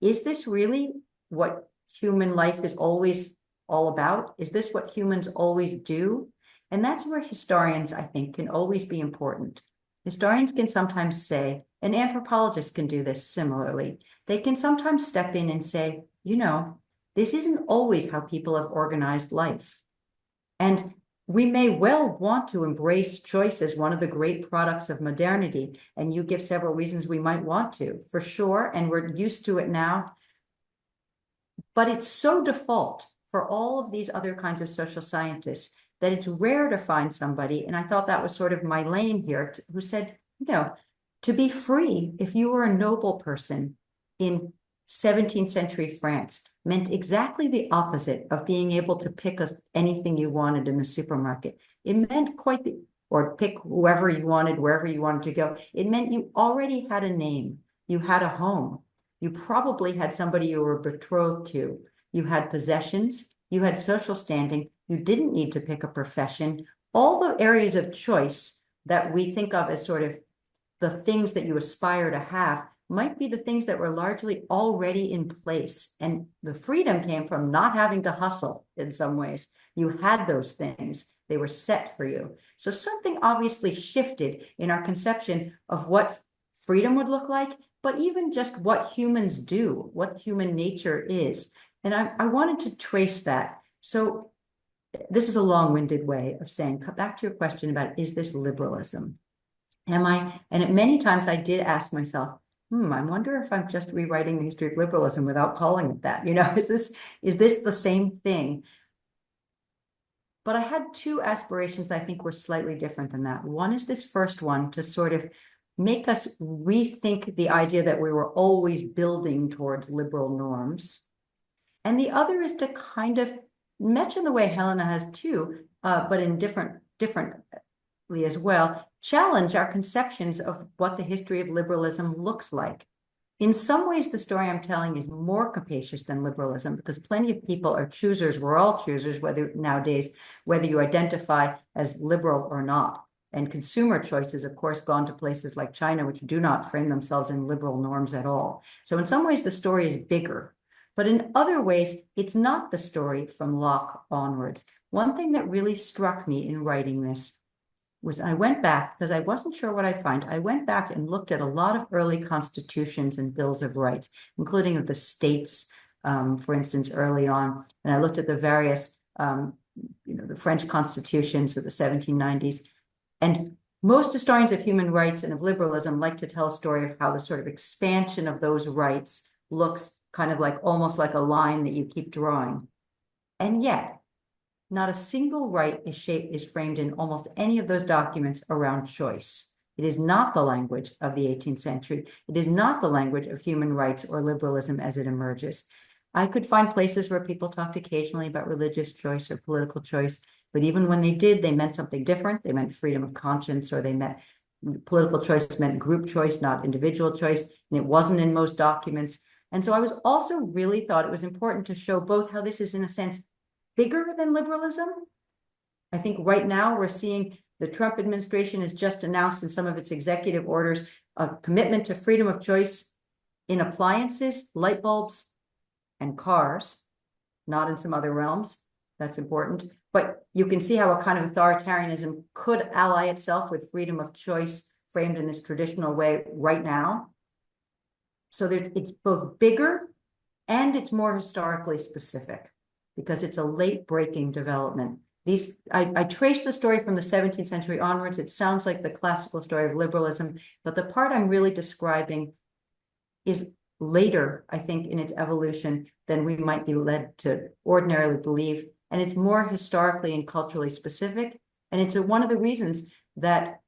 [SPEAKER 2] is this really what human life is always all about? Is this what humans always do? And that's where historians, I think, can always be important. Historians can sometimes say, and anthropologists can do this similarly, they can sometimes step in and say, this isn't always how people have organized life. And we may well want to embrace choice as one of the great products of modernity. And you give several reasons we might want to, for sure. And we're used to it now. But it's so default for all of these other kinds of social scientists that it's rare to find somebody, and I thought that was sort of my lane here, who said, to be free, if you were a noble person in 17th century France, meant exactly the opposite of being able to pick anything you wanted in the supermarket. It meant or pick whoever you wanted, wherever you wanted to go. It meant you already had a name, you had a home, you probably had somebody you were betrothed to, you had possessions, you had social standing, you didn't need to pick a profession. All the areas of choice that we think of as sort of the things that you aspire to have might be the things that were largely already in place. And the freedom came from not having to hustle in some ways. You had those things. They were set for you. So something obviously shifted in our conception of what freedom would look like, but even just what humans do, what human nature is. And I wanted to trace that. So this is a long-winded way of saying, come back to your question about, is this liberalism? And many times I did ask myself, I wonder if I'm just rewriting the history of liberalism without calling it that. Is this the same thing? But I had two aspirations that I think were slightly different than that. One is this first one, to sort of make us rethink the idea that we were always building towards liberal norms. And the other is to kind of, much in the way Helena has too, but in differently as well, challenge our conceptions of what the history of liberalism looks like. In some ways, the story I'm telling is more capacious than liberalism, because plenty of people are choosers. We're all choosers, whether you identify as liberal or not. And consumer choices, of course, gone to places like China, which do not frame themselves in liberal norms at all. So in some ways, the story is bigger. But in other ways, it's not the story from Locke onwards. One thing that really struck me in writing this was I went back, because I wasn't sure what I'd find. I went back and looked at a lot of early constitutions and bills of rights, including of the states, for instance, early on. And I looked at the various, the French constitutions of the 1790s. And Most historians of human rights and of liberalism like to tell a story of how the sort of expansion of those rights looks kind of like almost like a line that you keep drawing. And yet, not a single right is framed in almost any of those documents around choice. It is not the language of the 18th century. It is not the language of human rights or liberalism as it emerges. I could find places where people talked occasionally about religious choice or political choice, but even when they did, they meant something different. They meant freedom of conscience, or they meant political choice meant group choice, not individual choice, and it wasn't in most documents. And so I was also really thought it was important to show both how this is, in a sense, bigger than liberalism. I think right now we're seeing the Trump administration has just announced in some of its executive orders a commitment to freedom of choice in appliances, light bulbs, and cars, not in some other realms. That's important. But you can see how a kind of authoritarianism could ally itself with freedom of choice framed in this traditional way right now. So it's both bigger and it's more historically specific, because it's a late breaking development. I traced the story from the 17th century onwards. It sounds like the classical story of liberalism, but the part I'm really describing is later, I think, in its evolution than we might be led to ordinarily believe. And it's more historically and culturally specific. And it's one of the reasons that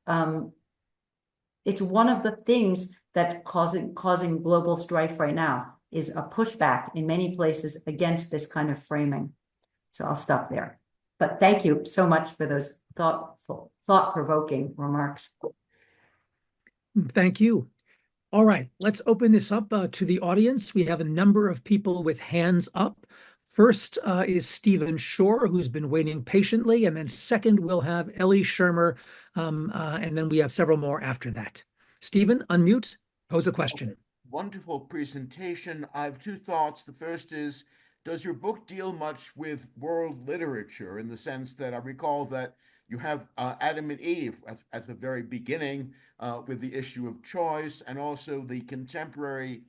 [SPEAKER 2] it's one of the things that's causing global strife right now, is a pushback in many places against this kind of framing. So I'll stop there. But thank you so much for those thought-provoking remarks.
[SPEAKER 1] Thank you. All right, let's open this up to the audience. We have a number of people with hands up. First is Stephen Shore, who's been waiting patiently, and then second we'll have Ellie Shermer, and then we have several more after that. Stephen, unmute, pose a question.
[SPEAKER 5] Wonderful presentation. I have two thoughts. The first is, does your book deal much with world literature, in the sense that I recall that you have Adam and Eve at the very beginning with the issue of choice, and also the contemporary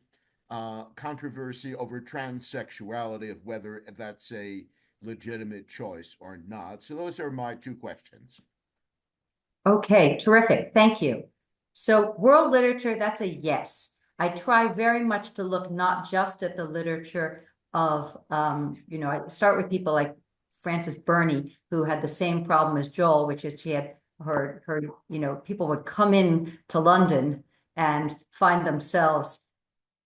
[SPEAKER 5] controversy over transsexuality, of whether that's a legitimate choice or not. So those are my two questions.
[SPEAKER 2] Okay, terrific. Thank you. So world literature, that's a yes. I try very much to look not just at the literature of, I start with people like Frances Burney, who had the same problem as Joel, which is she had her people would come in to London and find themselves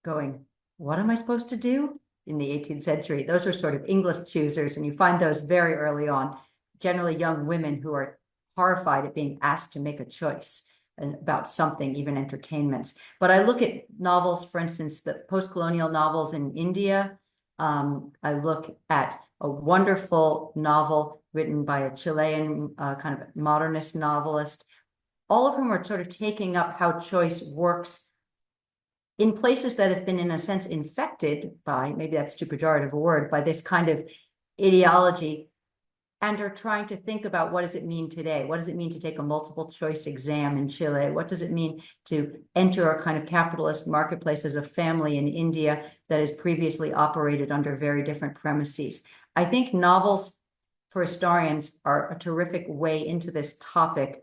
[SPEAKER 2] going, what am I supposed to do in the 18th century? Those were sort of English choosers, and you find those very early on, generally young women who are horrified at being asked to make a choice about something, even entertainments. But I look at novels, for instance, the post-colonial novels in India. I look at a wonderful novel written by a Chilean kind of modernist novelist, all of whom are sort of taking up how choice works in places that have been, in a sense, infected by, maybe that's too pejorative a word, by this kind of ideology, and are trying to think about, what does it mean today? What does it mean to take a multiple choice exam in Chile? What does it mean to enter a kind of capitalist marketplace as a family in India that has previously operated under very different premises? I think novels for historians are a terrific way into this topic,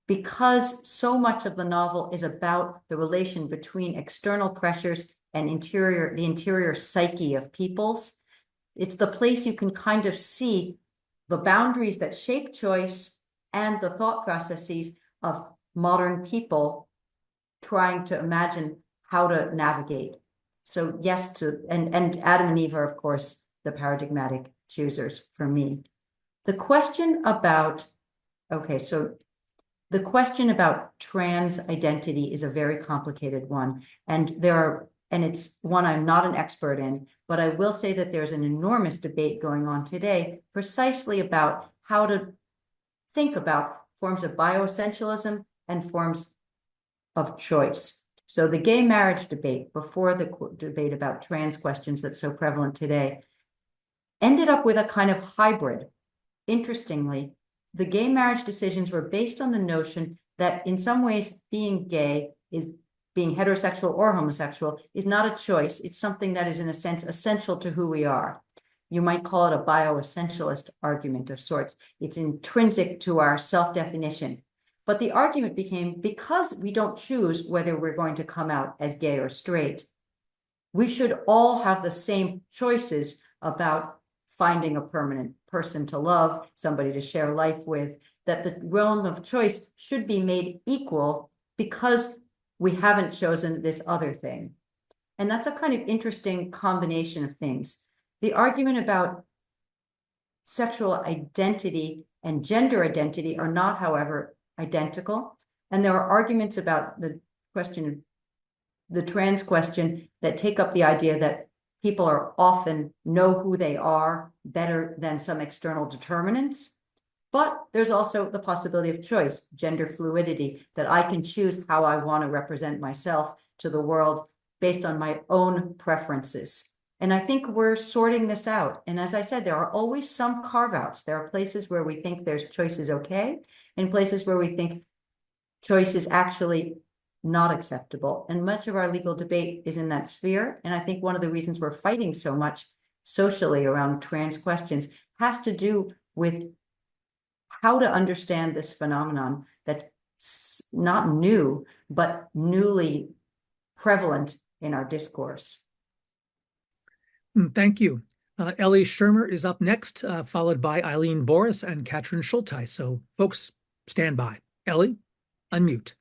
[SPEAKER 2] because so much of the novel is about the relation between external pressures and the interior psyche of peoples. It's the place you can kind of see the boundaries that shape choice and the thought processes of modern people trying to imagine how to navigate. So yes, and Adam and Eve are, of course, the paradigmatic choosers for me. The question about trans identity is a very complicated one, and it's one I'm not an expert in, but I will say that there's an enormous debate going on today precisely about how to think about forms of bioessentialism and forms of choice. So the gay marriage debate, before the debate about trans questions that's so prevalent today, ended up with a kind of hybrid. Interestingly, the gay marriage decisions were based on the notion that in some ways being gay is being heterosexual or homosexual is not a choice. It's something that is, in a sense, essential to who we are. You might call it a bioessentialist argument of sorts. It's intrinsic to our self-definition. But the argument became, because we don't choose whether we're going to come out as gay or straight, we should all have the same choices about finding a permanent person to love, somebody to share life with, that the realm of choice should be made equal because we haven't chosen this other thing. And that's a kind of interesting combination of things. The argument about sexual identity and gender identity are not, however, identical. And there are arguments about the question, the trans question, that take up the idea that people are often know who they are better than some external determinants. But there's also the possibility of choice, gender fluidity, that I can choose how I want to represent myself to the world based on my own preferences. And I think we're sorting this out. And as I said, there are always some carve-outs. There are places where we think there's choice is okay, and places where we think choice is actually not acceptable. And much of our legal debate is in that sphere. And I think one of the reasons we're fighting so much socially around trans questions has to do with how to understand this phenomenon that's not new, but newly prevalent in our discourse.
[SPEAKER 1] Thank you. Ellie Schirmer is up next, followed by Eileen Boris and Katrin Schulteis. So folks, stand by. Ellie, unmute.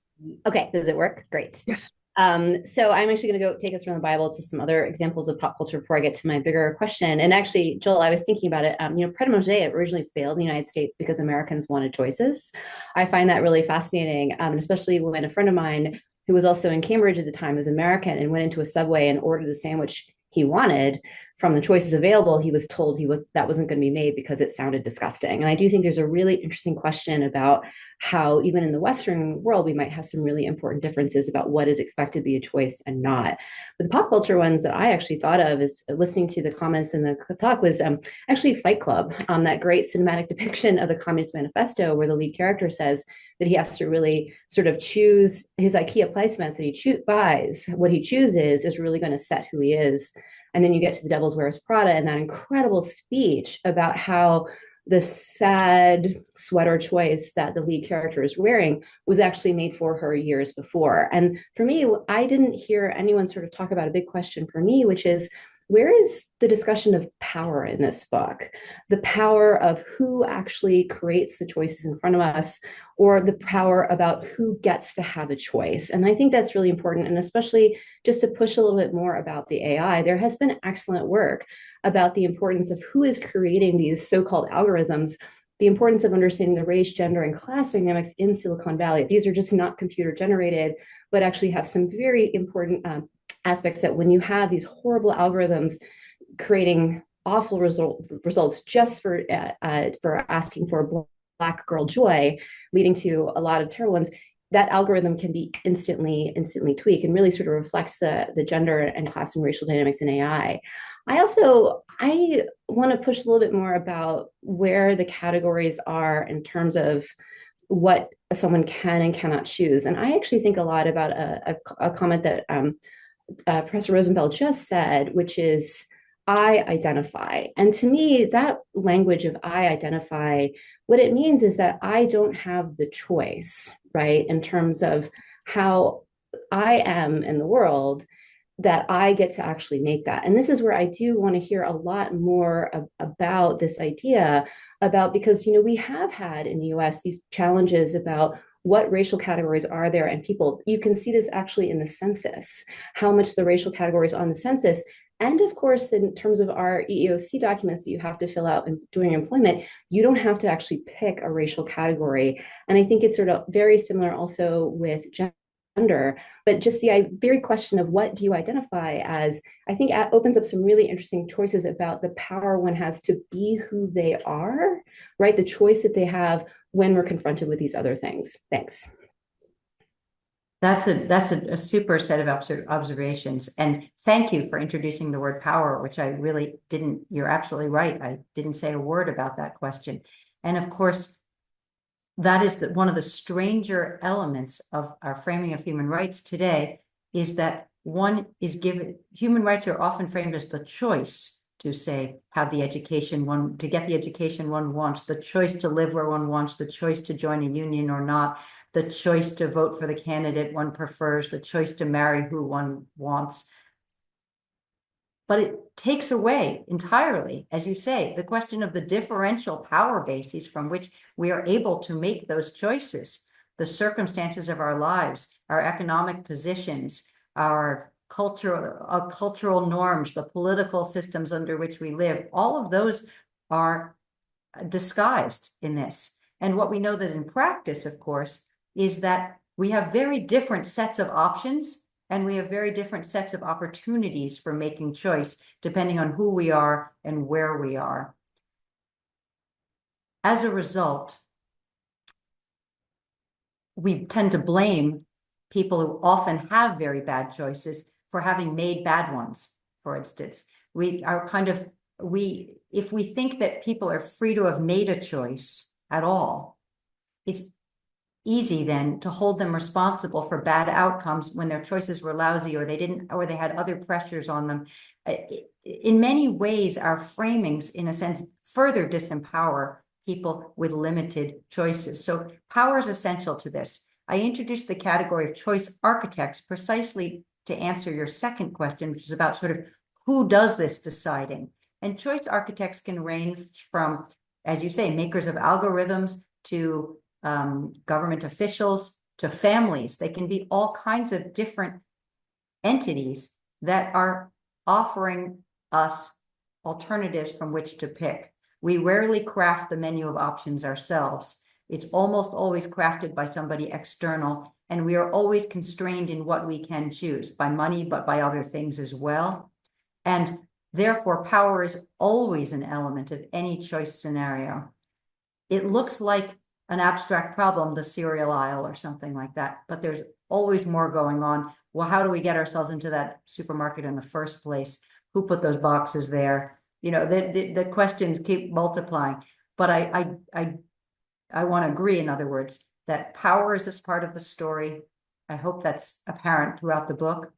[SPEAKER 6] Okay, does it work? Great.
[SPEAKER 1] Yes.
[SPEAKER 6] So I'm actually going to go take us from the Bible to some other examples of pop culture before I get to my bigger question. And actually, Joel, I was thinking about it. Pret a Manger originally failed in the United States because Americans wanted choices. I find that really fascinating, and especially when a friend of mine who was also in Cambridge at the time was American and went into a Subway and ordered the sandwich he wanted from the choices available, he was told that wasn't going to be made because it sounded disgusting. And I do think there's a really interesting question about how even in the Western world, we might have some really important differences about what is expected to be a choice and not. But the pop culture ones that I actually thought of is listening to the comments in the talk was actually Fight Club, that great cinematic depiction of the Communist Manifesto, where the lead character says that he has to really sort of choose his IKEA placements that he buys. What he chooses is really going to set who he is. And then you get to The Devil's Wears Prada and that incredible speech about how the sad sweater choice that the lead character is wearing was actually made for her years before. And for me, I didn't hear anyone sort of talk about a big question for me, which is, where is the discussion of power in this book? The power of who actually creates the choices in front of us, or the power about who gets to have a choice. And I think that's really important. And especially just to push a little bit more about the AI, there has been excellent work about the importance of who is creating these so-called algorithms, the importance of understanding the race, gender, and class dynamics in Silicon Valley. These are just not computer generated, but actually have some very important aspects that when you have these horrible algorithms creating awful results just for asking for a Black girl joy, leading to a lot of terrible ones, that algorithm can be instantly tweaked and really sort of reflects the gender and class and racial dynamics in AI. I want to push a little bit more about where the categories are in terms of what someone can and cannot choose. And I actually think a lot about a comment that Professor Rosenfeld just said, which is, I identify. And to me, that language of I identify, what it means is that I don't have the choice, right, in terms of how I am in the world, that I get to actually make that. And this is where I do want to hear a lot more about this idea about, because, we have had in the US these challenges about what racial categories are there, and people, you can see this actually in the census, how much the racial categories on the census. And of course, in terms of our EEOC documents that you have to fill out during employment, you don't have to actually pick a racial category. And I think it's sort of very similar also with gender, but just the very question of what do you identify as, I think opens up some really interesting choices about the power one has to be who they are, right? The choice that they have when we're confronted with these other things. Thanks.
[SPEAKER 2] That's a super set of observations. And thank you for introducing the word power, which I really didn't. You're absolutely right. I didn't say a word about that question. And of course, that is one of the stranger elements of our framing of human rights today, is that one is given, human rights are often framed as the choice to say, have the education to get the education one wants, the choice to live where one wants, the choice to join a union or not, the choice to vote for the candidate one prefers, the choice to marry who one wants. But it takes away entirely, as you say, the question of the differential power bases from which we are able to make those choices, the circumstances of our lives, our economic positions, our cultural norms, the political systems under which we live. All of those are disguised in this. And what we know that in practice, of course, is that we have very different sets of options, and we have very different sets of opportunities for making choice, depending on who we are and where we are. As a result, we tend to blame people who often have very bad choices for having made bad ones, for instance. If we think that people are free to have made a choice at all, it's easy then to hold them responsible for bad outcomes when their choices were lousy, or they had other pressures on them. In many ways, our framings, in a sense, further disempower people with limited choices. So power is essential to this. I introduced the category of choice architects precisely to answer your second question, which is about sort of who does this deciding. And choice architects can range from, as you say, makers of algorithms to government officials to families. They can be all kinds of different entities that are offering us alternatives from which to pick. We rarely craft the menu of options ourselves. It's almost always crafted by somebody external, and we are always constrained in what we can choose, by money, but by other things as well. And therefore, power is always an element of any choice scenario. It looks like an abstract problem, the cereal aisle or something like that, but there's always more going on. Well, how do we get ourselves into that supermarket in the first place? Who put those boxes there? You know, the questions keep multiplying. But I want to agree, in other words, that power is this part of the story. I hope that's apparent throughout the book.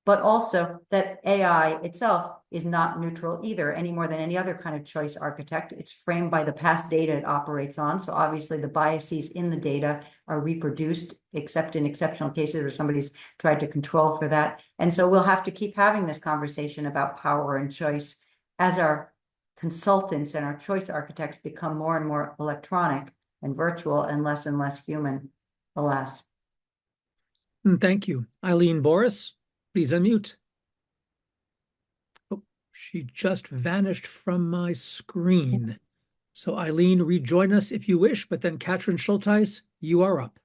[SPEAKER 2] But also that AI itself is not neutral either, any more than any other kind of choice architect. It's framed by the past data it operates on. So obviously the biases in the data are reproduced, except in exceptional cases where somebody's tried to control for that. And so we'll have to keep having this conversation about power and choice as our consultants and our choice architects become more and more electronic and virtual and less human, alas.
[SPEAKER 1] Thank you. Eileen Boris, please unmute. Oh, she just vanished from my screen. So Eileen, rejoin us if you wish, but then Katrin Schulteis, you are up.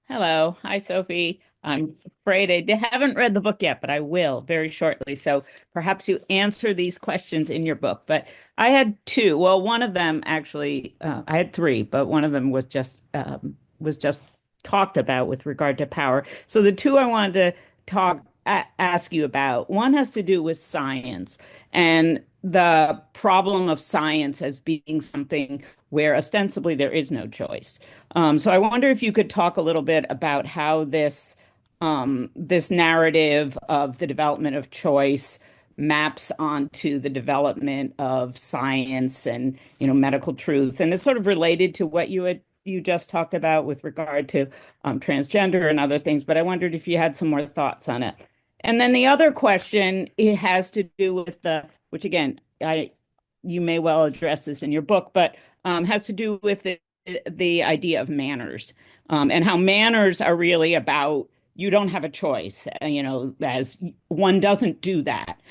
[SPEAKER 7] Hello. Hi, Sophie. I'm afraid I haven't read the book yet, but I will very shortly. So perhaps you answer these questions in your book. But I had two. Well, one of them actually, I had three, but one of them was just talked about with regard to power. So the two I wanted to ask you about, one has to do with science and the problem of science as being something where ostensibly there is no choice. So I wonder if you could talk a little bit about how this narrative of the development of choice maps onto the development of science and, medical truth. And it's sort of related to what you just talked about with regard to transgender and other things, but I wondered if you had some more thoughts on it. And then the other question, it has to do with which again, you may well address this in your book, but has to do with the idea of manners, and how manners are really about you don't have a choice, as one doesn't do that,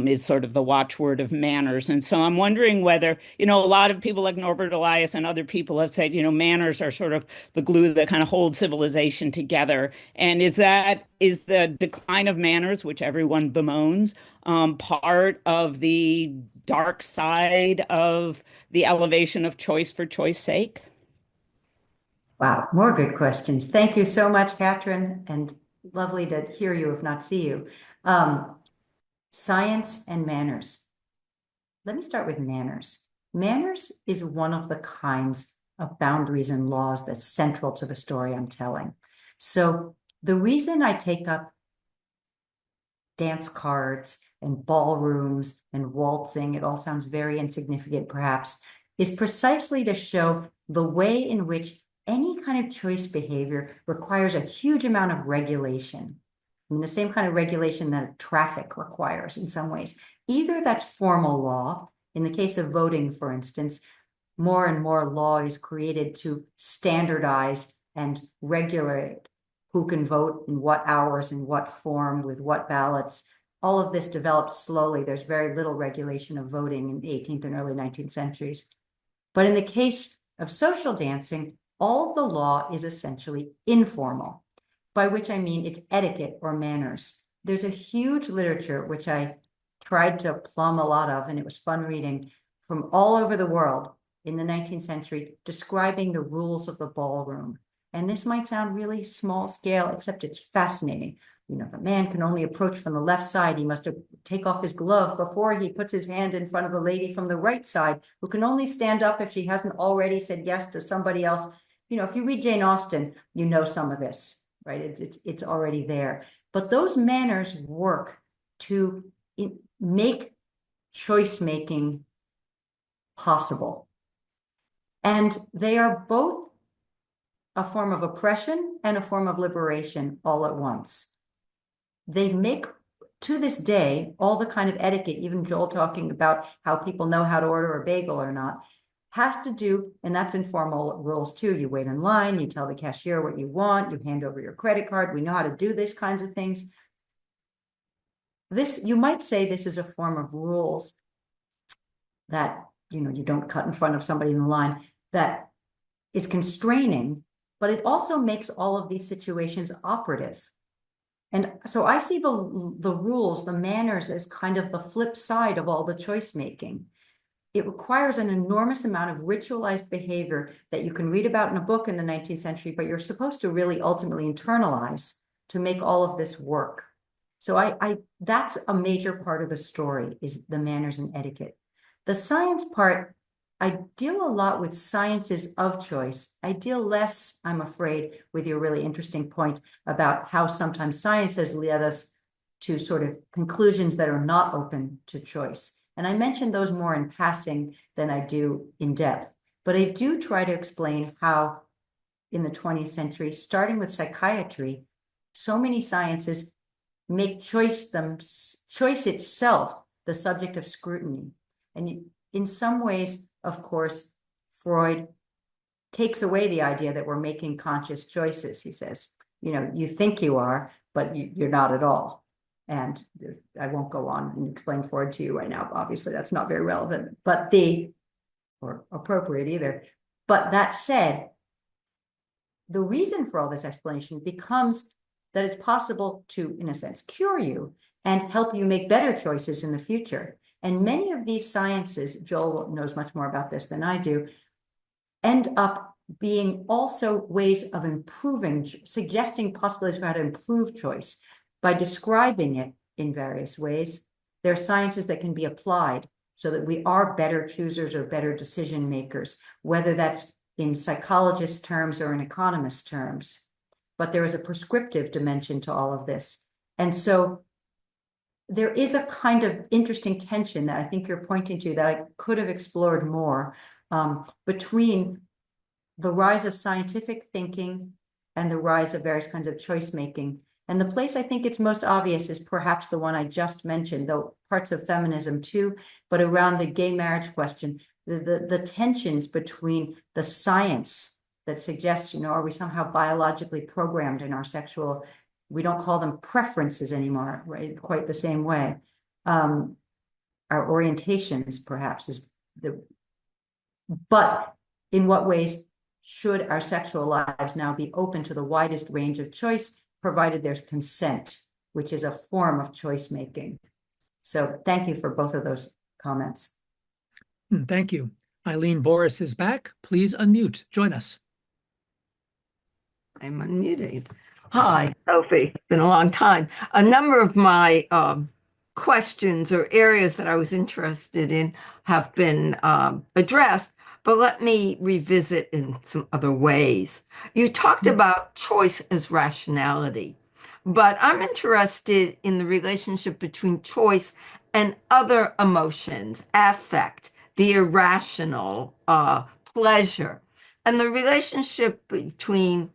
[SPEAKER 7] is sort of the watchword of manners. And so I'm wondering whether, a lot of people like Norbert Elias and other people have said, manners are sort of the glue that kind of holds civilization together. And is the decline of manners, which everyone bemoans, part of the dark side of the elevation of choice for choice sake?
[SPEAKER 2] Wow, more good questions. Thank you so much, Katrin, and lovely to hear you, if not see you. Science and manners. Let me start with manners. Manners is one of the kinds of boundaries and laws that's central to the story I'm telling. So the reason I take up dance cards and ballrooms and waltzing, it all sounds very insignificant perhaps, is precisely to show the way in which any kind of choice behavior requires a huge amount of regulation. I mean, the same kind of regulation that traffic requires in some ways. Either that's formal law. In the case of voting, for instance, more and more law is created to standardize and regulate who can vote in what hours, in what form, with what ballots. All of this develops slowly. There's very little regulation of voting in the 18th and early 19th centuries. But in the case of social dancing, all of the law is essentially informal, by which I mean it's etiquette or manners. There's a huge literature, which I tried to plumb a lot of, and it was fun reading, from all over the world in the 19th century, describing the rules of the ballroom. And this might sound really small scale, except it's fascinating. You know, the man can only approach from the left side. He must take off his glove before he puts his hand in front of the lady from the right side, who can only stand up if she hasn't already said yes to somebody else. You know, if you read Jane Austen, you know some of this, right? It's already there. But those manners work to make choice making possible. And they are both a form of oppression and a form of liberation all at once. They make, to this day, all the kind of etiquette, even Joel talking about how people know how to order a bagel or not, has to do, and that's informal rules too. You wait in line, you tell the cashier what you want, you hand over your credit card. We know how to do these kinds of things. This, you might say this is a form of rules that, you know, you don't cut in front of somebody in the line, that is constraining, but it also makes all of these situations operative. And so I see the rules, the manners, as kind of the flip side of all the choice making. It requires an enormous amount of ritualized behavior that you can read about in a book in the 19th century, but you're supposed to really ultimately internalize to make all of this work. So that's a major part of the story, is the manners and etiquette. The science part, I deal a lot with sciences of choice. I deal less, I'm afraid, with your really interesting point about how sometimes science has led us to sort of conclusions that are not open to choice. And I mention those more in passing than I do in depth. But I do try to explain how in the 20th century, starting with psychiatry, so many sciences make choice itself the subject of scrutiny. And in some ways, of course, Freud takes away the idea that we're making conscious choices. He says, you know, you think you are, but you're not at all. And I won't go on and explain Freud to you right now. Obviously, that's not very relevant, but or appropriate either. But that said, the reason for all this explanation becomes that it's possible to, in a sense, cure you and help you make better choices in the future. And many of these sciences, Joel knows much more about this than I do, end up being also ways of improving, suggesting possibilities for how to improve choice by describing it in various ways. There are sciences that can be applied so that we are better choosers or better decision makers, whether that's in psychologist terms or in economist terms. But there is a prescriptive dimension to all of this. And so there is a kind of interesting tension that I think you're pointing to that I could have explored more between the rise of scientific thinking and the rise of various kinds of choice making. And the place I think it's most obvious is perhaps the one I just mentioned, though parts of feminism too, but around the gay marriage question, the tensions between the science that suggests, you know, are we somehow biologically programmed in our sexual, we don't call them preferences anymore, right? Quite the same way. Our orientations perhaps but in what ways should our sexual lives now be open to the widest range of choice, provided there's consent, which is a form of choice making. So thank you for both of those comments.
[SPEAKER 1] Thank you. Eileen Boris is back. Please unmute. Join us.
[SPEAKER 8] I'm unmuted. Hi, Sophie. It's been a long time. A number of my questions or areas that I was interested in have been addressed, but let me revisit in some other ways. You talked about choice as rationality, but I'm interested in the relationship between choice and other emotions, affect, the irrational, pleasure, and the relationship between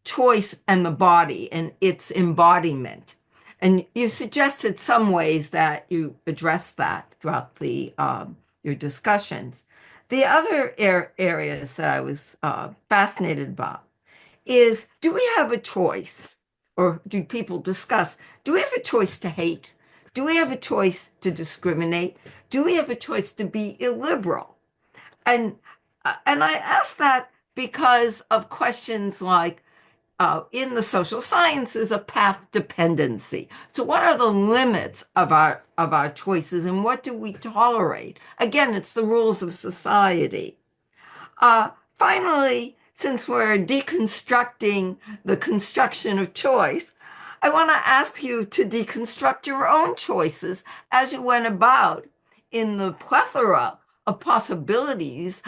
[SPEAKER 8] choice and the body and its embodiment. And you suggested some ways that you address that throughout your discussions. The other areas that I was fascinated about is, do we have a choice, or do people discuss, do we have a choice to hate? Do we have a choice to discriminate? Do we have a choice to be illiberal? And I ask that because of questions like, in the social sciences, a path dependency. So what are the limits of our choices, and what do we tolerate? Again, it's the rules of society. Finally, since we're deconstructing the construction of choice, I want to ask you to deconstruct your own choices as you went about in the plethora of possibilities,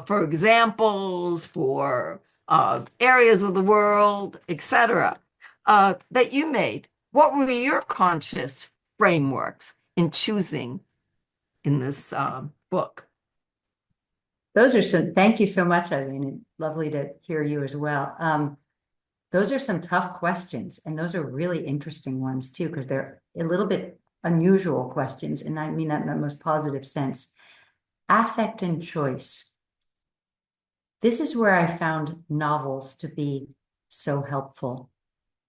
[SPEAKER 8] for examples, for areas of the world, etc., that you made. What were your conscious frameworks in choosing in this book?
[SPEAKER 2] Those are some, thank you so much, Eileen, and lovely to hear you as well. Those are some tough questions, and those are really interesting ones too, because they're a little bit unusual questions, and I mean that in the most positive sense. Affect and choice. This is where I found novels to be so helpful.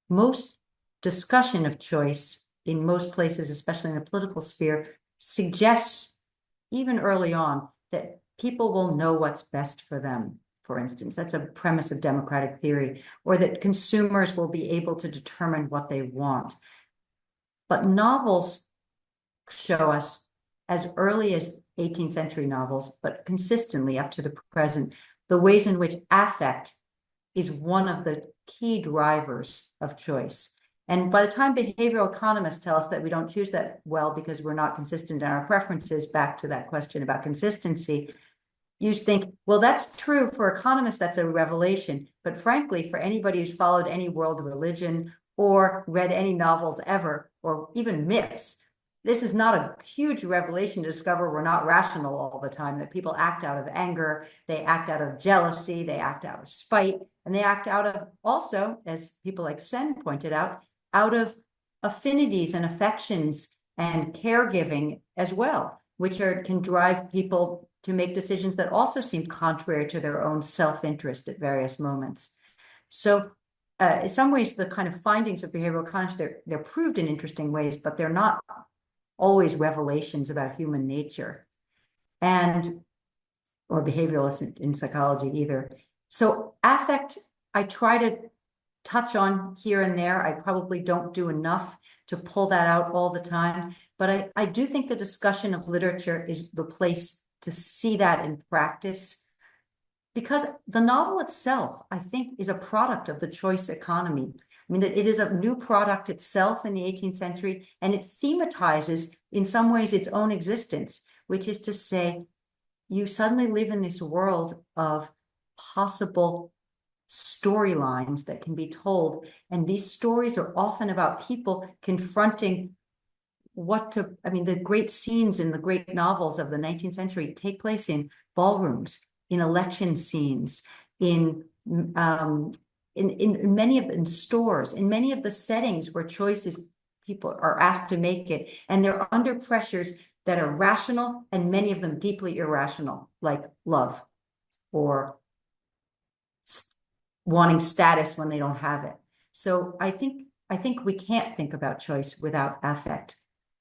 [SPEAKER 2] Most discussion of choice in most places, especially in the political sphere, suggests, even early on, that people will know what's best for them. For instance, that's a premise of democratic theory, or that consumers will be able to determine what they want. But novels show us, as early as 18th century novels, but consistently up to the present, the ways in which affect is one of the key drivers of choice. And by the time behavioral economists tell us that we don't choose that well because we're not consistent in our preferences, back to that question about consistency, you think, well, that's true for economists, that's a revelation. But frankly, for anybody who's followed any world religion or read any novels ever, or even myths, this is not a huge revelation to discover we're not rational all the time, that people act out of anger, they act out of jealousy, they act out of spite, and they act out of also, as people like Sen pointed out of affinities and affections and caregiving as well, which can drive people to make decisions that also seem contrary to their own self-interest at various moments. So in some ways, the kind of findings of behavioral economics, they're proved in interesting ways, but they're not always revelations about human nature, and or behavioralists in psychology either. So affect, I try to touch on here and there. I probably don't do enough to pull that out all the time, but I do think the discussion of literature is the place to see that in practice, because the novel itself, I think, is a product of the choice economy. I mean, that it is a new product itself in the 18th century, and it thematizes, in some ways, its own existence, which is to say, you suddenly live in this world of possible storylines that can be told, and these stories are often about people confronting the great scenes in the great novels of the 19th century take place in ballrooms, in election scenes, in many of in stores, in many of the settings where choices people are asked to make it, and they're under pressures that are rational and many of them deeply irrational, like love or wanting status when they don't have it. So I think we can't think about choice without affect.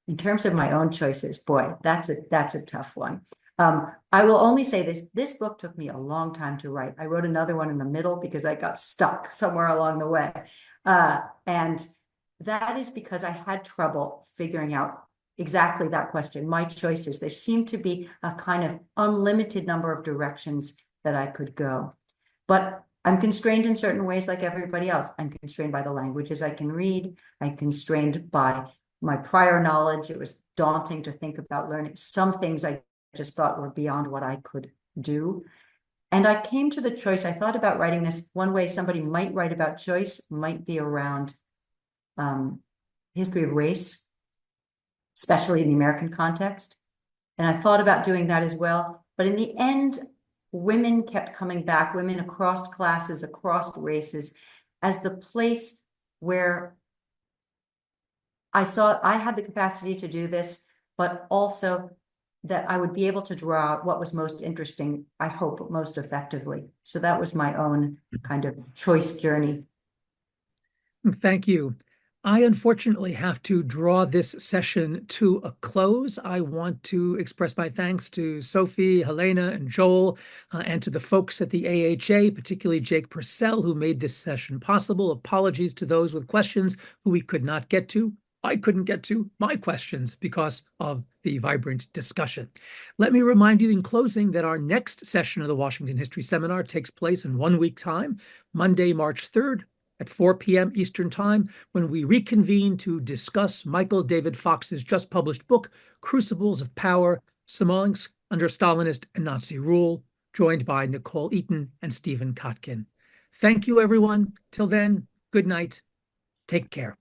[SPEAKER 2] In terms of my own choices, boy, that's a tough one. I will only say this book took me a long time to write. I wrote another one in the middle because I got stuck somewhere along the way. And that is because I had trouble figuring out exactly that question, my choices. There seemed to be a kind of unlimited number of directions that I could go. But I'm constrained in certain ways like everybody else. I'm constrained by the languages I can read. I'm constrained by my prior knowledge. It was daunting to think about learning. Some things I just thought were beyond what I could do. And I came to the choice. I thought about writing this. One way somebody might write about choice might be around history of race, especially in the American context. And I thought about doing that as well. But in the end, women kept coming back, women across classes, across races, as the place where I saw I had the capacity to do this, but also that I would be able to draw out what was most interesting, I hope, most effectively. So that was my own kind of choice journey.
[SPEAKER 1] Thank you. I unfortunately have to draw this session to a close. I want to express my thanks to Sophie, Helena, and Joel, and to the folks at the AHA, particularly Jake Purcell, who made this session possible. Apologies to those with questions who we could not get to. I couldn't get to my questions because of the vibrant discussion. Let me remind you in closing that our next session of the Washington History Seminar takes place in 1 week time, Monday, March 3rd, at 4 p.m. Eastern Time, when we reconvene to discuss Michael David Fox's just published book, Crucibles of Power, Smolensk Under Stalinist and Nazi Rule, joined by Nicole Eaton and Stephen Kotkin. Thank you, everyone. Till then, good night. Take care.